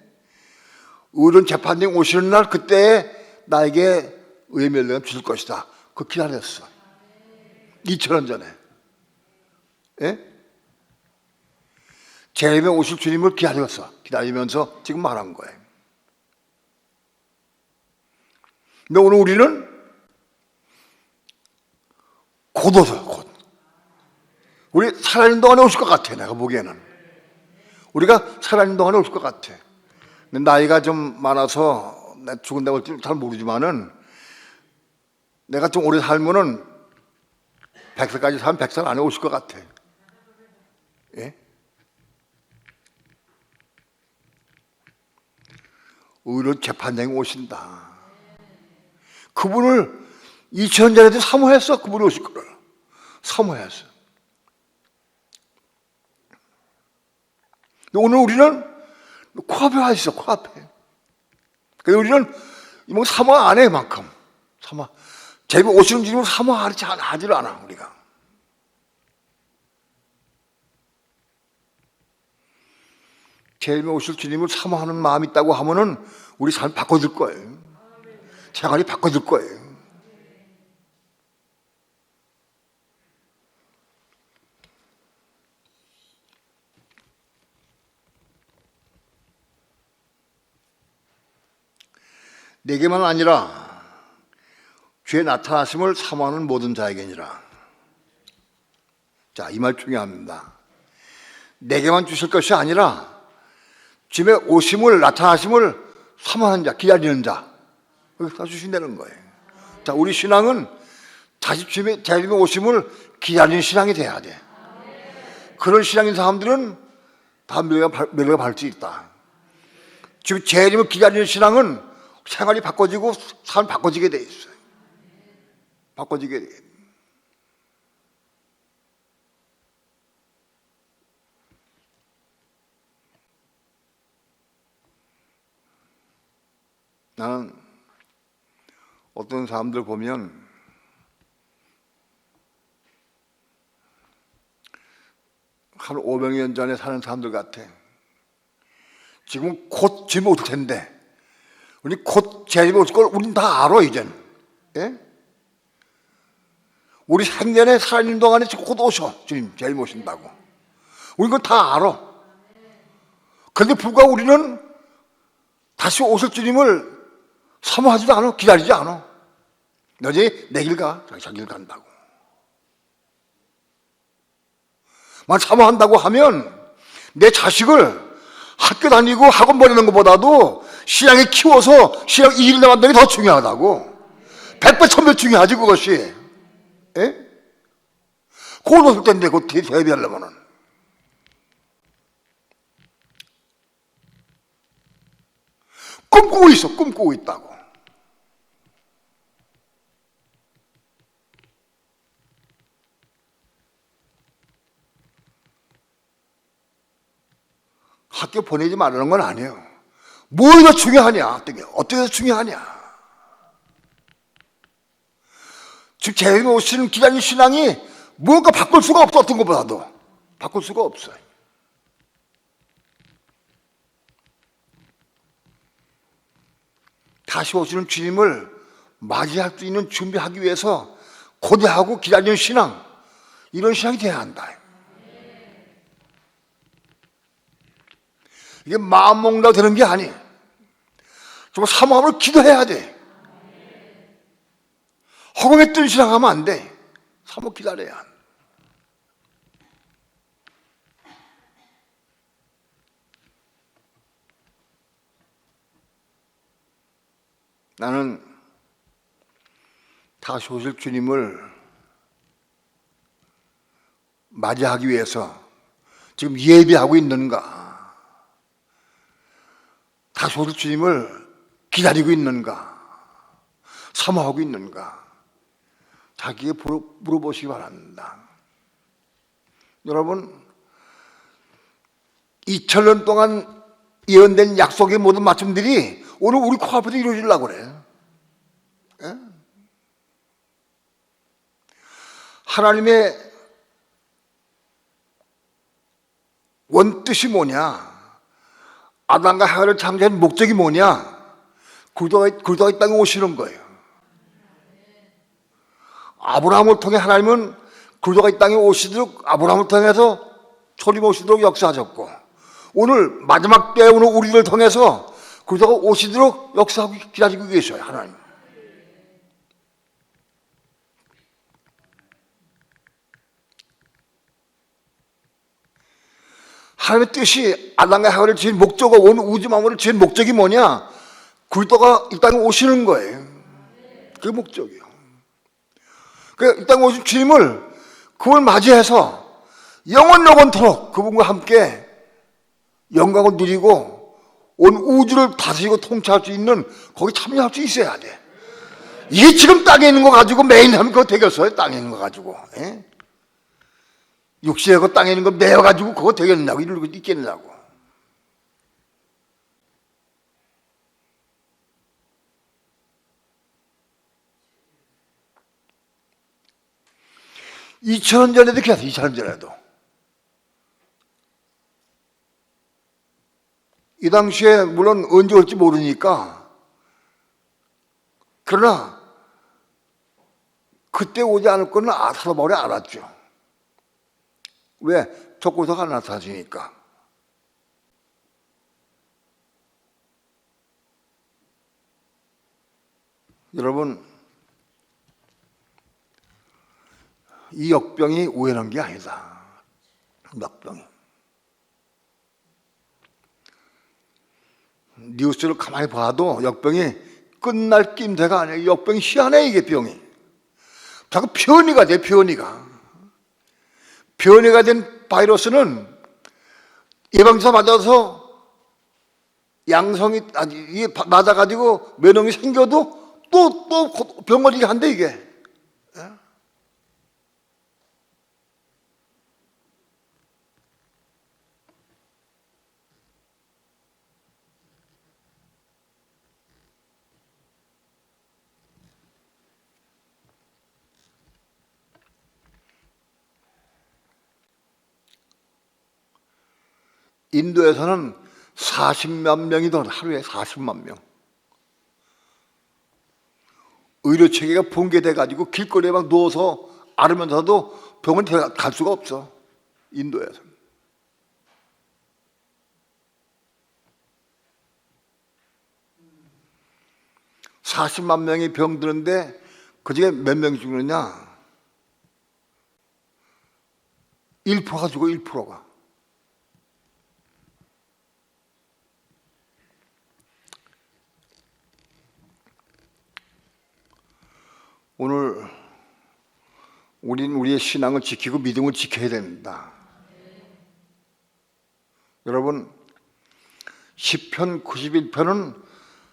의로운 재판장이 오시는 날, 그때 나에게 의의 면류관 주실 것이다. 그거 기다렸어. 2000년 전에. 예? 재림에 오실 주님을 기다리면서 지금 말한 거예요. 근데 오늘 우리는 곧 오죠, 곧. 우리 살아있는 동안에 오실 것 같아, 내가 보기에는. 우리가 살아있는 동안에 오실 것 같아. 근데 나이가 좀 많아서 죽은다고 할지 잘 모르지만은, 내가 좀 오래 살면은 100살까지 살면 100살 안에 오실 것 같아. 예? 의로운 재판장이 오신다. 그분을 2000년 전에도 사모했어. 그분이 오실 거를 사모했어. 오늘 우리는 코앞에 와 있어. 코앞에. 그래서 우리는 뭐 사모 안 해. 만큼 사모. 제비 오시는 주님을 사모하지를 않아. 우리가. 제비 오실 주님을 사모하는 마음이 있다고 하면은 우리 삶 바꿔줄 거예요. 생활이 바꿔줄 거예요. 내게만 아니라 주의 나타나심을 사모하는 모든 자에게니라. 자, 이 말 중요합니다. 내게만 주실 것이 아니라 주님의 오심을, 나타나심을 사모하는 자, 기다리는 자, 다 주신다는 거예요. 자, 우리 신앙은 다시 주님의 오심을 기다리는 신앙이 돼야 돼. 그런 신앙인 사람들은 다 멸류가 바를 수 있다. 지금 재림을 기다리는 신앙은 생활이 바꿔지고 삶이 바꿔지게 돼 있어요. 바꿔지게 돼. 나는 어떤 사람들 보면 한 500년 전에 사는 사람들 같아. 지금 곧 주님이 오실 텐데, 우리 곧 재림이 오실 걸 우린 다 알아, 이제는. 예? 우리 생전에 살아있는 동안에 지금 곧 오셔. 주님 재림이 오신다고. 우린 그건 다 알아. 그런데 불구하고 우리는 다시 오실 주님을 사모하지도 않아. 기다리지 않아. 여전히 내 길 가. 자기 길 간다고. 만 사모한다고 하면 내 자식을 학교 다니고 학원 보내는 것보다도 신앙에 키워서 신앙 이길 만드는 게 더 중요하다고. 100배 1000배 중요하지 그것이. 예? 곧 오실 텐데 곧 대비하려면은. 꿈꾸고 있어. 꿈꾸고 있다고. 학교 보내지 말라는 건 아니에요. 뭘 더 중요하냐? 어떻게 더 중요하냐? 지금 재림이 오시는 기다리는 신앙이 뭔가 바꿀 수가 없어. 어떤 것보다도 바꿀 수가 없어요. 다시 오시는 주님을 맞이할 수 있는 준비하기 위해서 고대하고 기다리는 신앙, 이런 신앙이 돼야 한다. 이게 마음 먹는다고 되는 게 아니에요. 정말 사모함을 기도해야 돼. 허공에 뜬 신앙하면 안 돼. 사모 기다려야 한. 나는 다시 오실 주님을 맞이하기 위해서 지금 예비하고 있는가? 다시 오실 주님을 기다리고 있는가? 사모하고 있는가? 자기에게 물어보시기 바랍니다. 여러분, 2000년 동안 예언된 약속의 모든 말씀들이 오늘 우리 코앞에서 이루어지려고 그래. 예? 하나님의 원뜻이 뭐냐? 아담과 하와를 창조한 목적이 뭐냐? 그리스도가 이 땅에 오시는 거예요. 아브라함을 통해 하나님은 그리스도가 이 땅에 오시도록 아브라함을 통해서 초림 오시도록 역사하셨고, 오늘 마지막 때에 오늘 우리를 통해서 그리스도가 오시도록 역사하고 기다리고 계셔요. 하나님. 하나님의 뜻이 아담과 하와를 지은 목적과 온 우주 만물을 지은 목적이 뭐냐? 그리스도가 이 땅에 오시는 거예요. 그게 목적이요. 이 땅에 오신 주님을 그걸 맞이해서 영원토록 그분과 함께 영광을 누리고 온 우주를 다스리고 통치할 수 있는 거기 참여할 수 있어야 돼. 이게 지금 땅에 있는 거 가지고 매일 하면 그거 되겠어요? 땅에 있는 거 가지고. 예? 육신에 그 땅에 있는 거 매어가지고 그거 되겠냐고, 이러고 있겠냐고. (2000년) 전에도 그랬어. 2000년 전에도 이 당시에 물론 언제 올지 모르니까, 그러나 그때 오지 않을 거는 사도바울이 알았죠. 왜? 족구서가 나타지니까. 여러분, 이 역병이 우연한 게 아니다. 역병이. 뉴스를 가만히 봐도 역병이 끝날 낌새가 아니에요. 역병이 희한해, 이게 병이. 자꾸 변이가 돼, 변이가. 변이가 된 바이러스는 예방주사 맞아서 양성이, 이게 맞아가지고 면역이 생겨도 또 병 걸리게 한대, 이게. 인도에서는 40만 명이던 하루에 40만 명. 의료체계가 붕괴돼 가지고 길거리에 막 누워서 앓으면서도 병원 갈 수가 없어. 인도에서. (40만) 명이 병드는데 그중에 몇 명이 죽느냐? 1%가 죽어. 1%가. 오늘 우리는 우리의 신앙을 지키고 믿음을 지켜야 됩니다. 여러분, 시편 91편은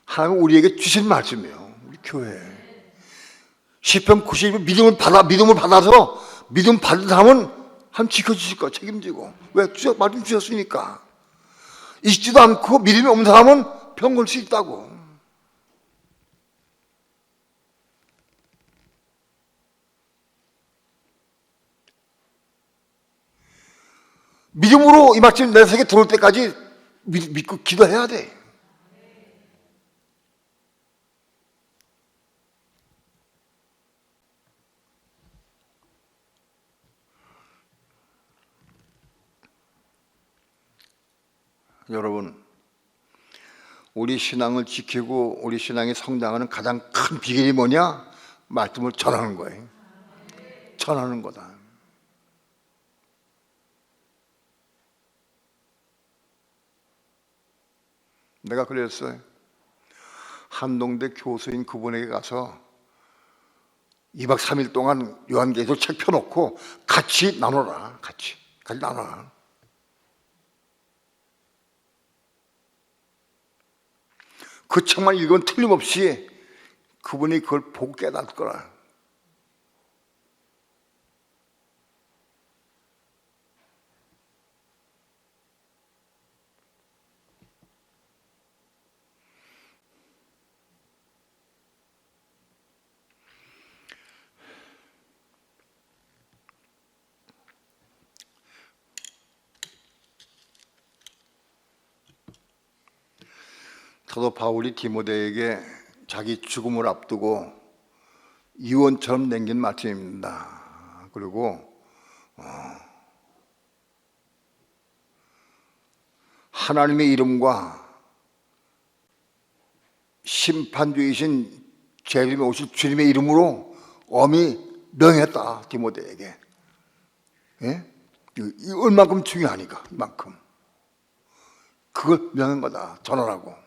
하나님 우리에게 주신 말씀이에요. 우리 교회. 시편 91편 믿음을 받아서 믿음 받은 사람은 한 지켜주실 거야. 책임지고. 왜? 말씀 주셨으니까. 잊지도 않고 믿음이 없는 사람은 병 걸 수 있다고. 믿음으로 이 말씀 내 세계 들어올 때까지 믿고 기도해야 돼. 여러분, 우리 신앙을 지키고 우리 신앙이 성장하는 가장 큰 비결이 뭐냐? 말씀을 전하는 거예요. 전하는 거다. 내가 그랬어요. 한동대 교수인 그분에게 가서 2박 3일 동안 요한계시록 책 펴놓고 같이 나눠라. 같이 나눠라. 그 책만 읽으면 틀림없이 그분이 그걸 보고 깨달을 거라. 사도 바울이 디모데에게 자기 죽음을 앞두고 유언처럼 남긴 말씀입니다. 그리고 하나님의 이름과 심판주이신 제 이름에 오실 주님의 이름으로 엄히 명했다, 디모데에게. 예? 이 얼만큼 중요하니까, 이만큼. 그걸 명한 거다, 전하라고.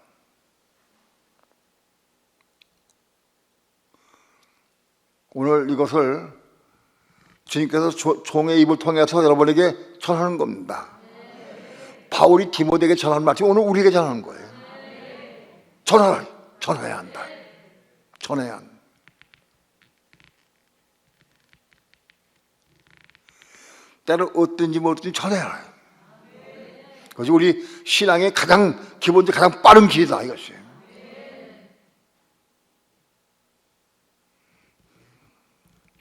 오늘 이것을 주님께서 종의 입을 통해서 여러분에게 전하는 겁니다. 바울이 디모데에게 전하는 말씀이 오늘 우리에게 전하는 거예요. 전해야 한다. 전해야 한다. 때는 어떤지 모르든지 전해야 해요. 그것이 우리 신앙의 가장 기본적인 가장 빠른 길이다, 이것이.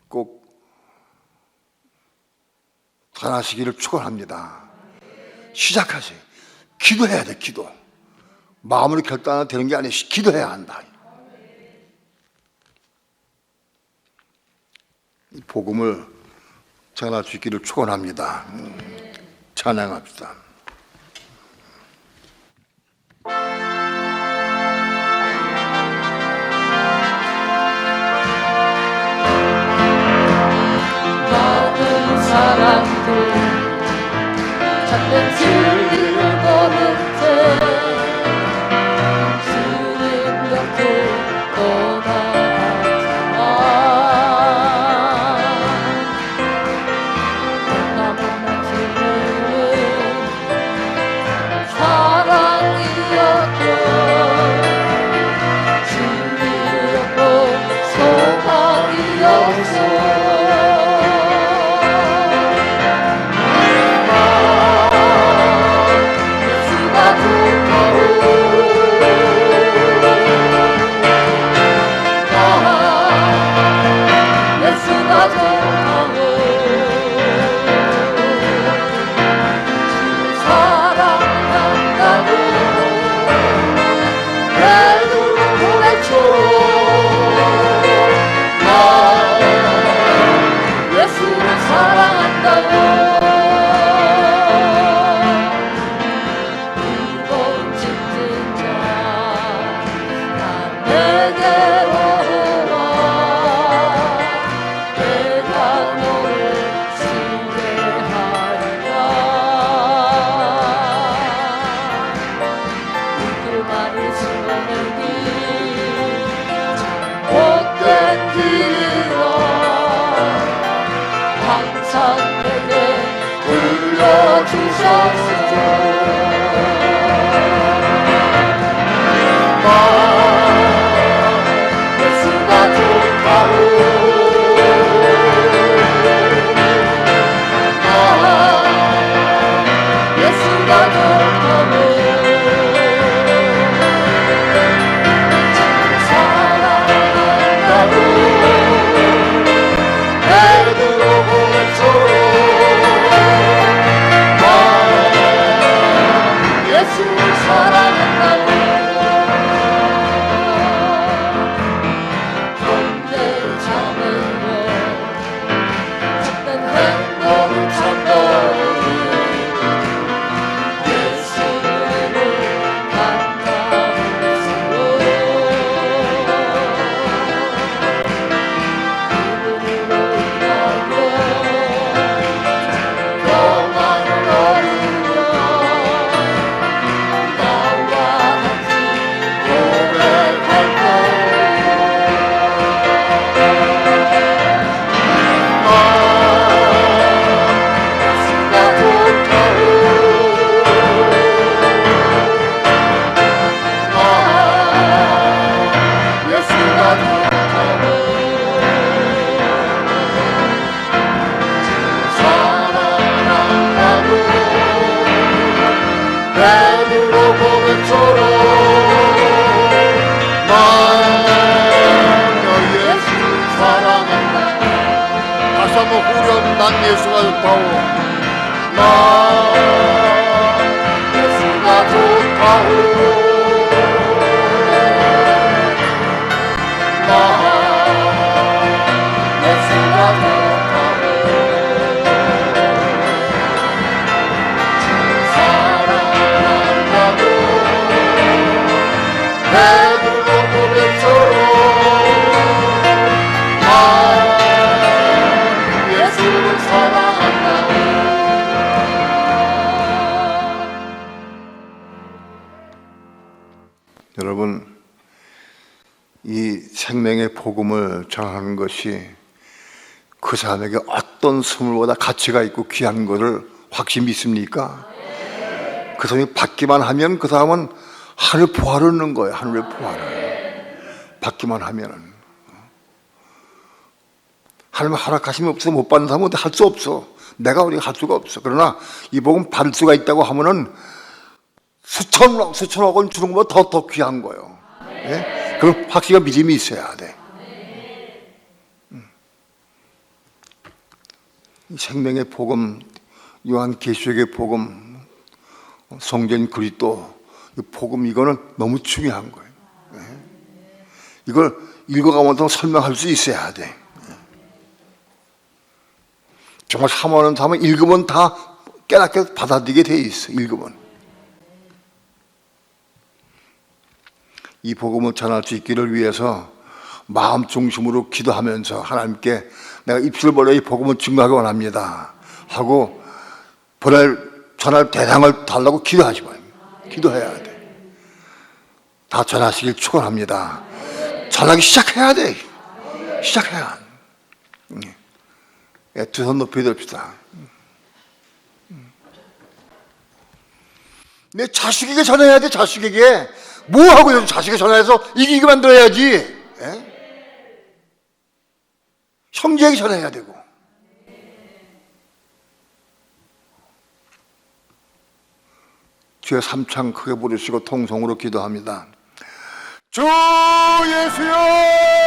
꼭 전하시기를 축원합니다. 시작하세요. 기도해야 돼, 기도. 마음으로 결단하면 되는 게 아니라 기도해야 한다. 이 복음을 전할 수 있기를 축원합니다. 찬양합시다.
사람들 찾는 진리를 모른 채 주님 곁을 떠나가지만 나무나 주님은 사랑이었고 진리였고 소망이었고
난 예수가 좋다오. 난 예수가 좋다오. 난 예수가 좋다오. 사랑한다고 베드로 고백처럼 난 예수를 사랑한다고. 여러분, 이 생명의 복음을 전하는 것이 그 사람에게 어떤 선물보다 가치가 있고 귀한 것을 확실히 믿습니까? 그 사람이 받기만 하면 그 사람은 하늘 보화를 얻는 거예요. 하늘의 보화를 받기만 하면은. 하나님 허락하심이 없어 못 받는 사람은 할 수 없어. 내가 우리가 할 수가 없어. 그러나 이 복음 받을 수가 있다고 하면은 수천억 원 주는 것보다 더 귀한 거예요. 예? 그럼 확실한 믿음이 있어야 돼. 이 생명의 복음, 요한계시록의 복음, 성전 그리스도 이 복음, 이거는 너무 중요한 거예요. 예? 이걸 읽어가면서 설명할 수 있어야 돼. 정말 사모하는 사람은 읽으면 다 깨닫게 받아들이게 돼 있어. 읽으면. 이 복음을 전할 수 있기를 위해서 마음 중심으로 기도하면서 하나님께 내가 입술 벌려 이 복음을 증거하기 원합니다 하고 전할 대상을 달라고 기도하지 마요. 기도해야 돼. 다 전하시길 축원합니다. 전하기 시작해야 돼. 시작해야. 두 손 높이 듭시다. 내 자식에게 전해야 돼. 자식에게. 뭐 하고 있어? 자식에게 전해서 이기게 만들어야지. 예? 형제에게 전해야 되고. 주의 삼창 크게 부르시고 통성으로 기도합니다. 주 예수여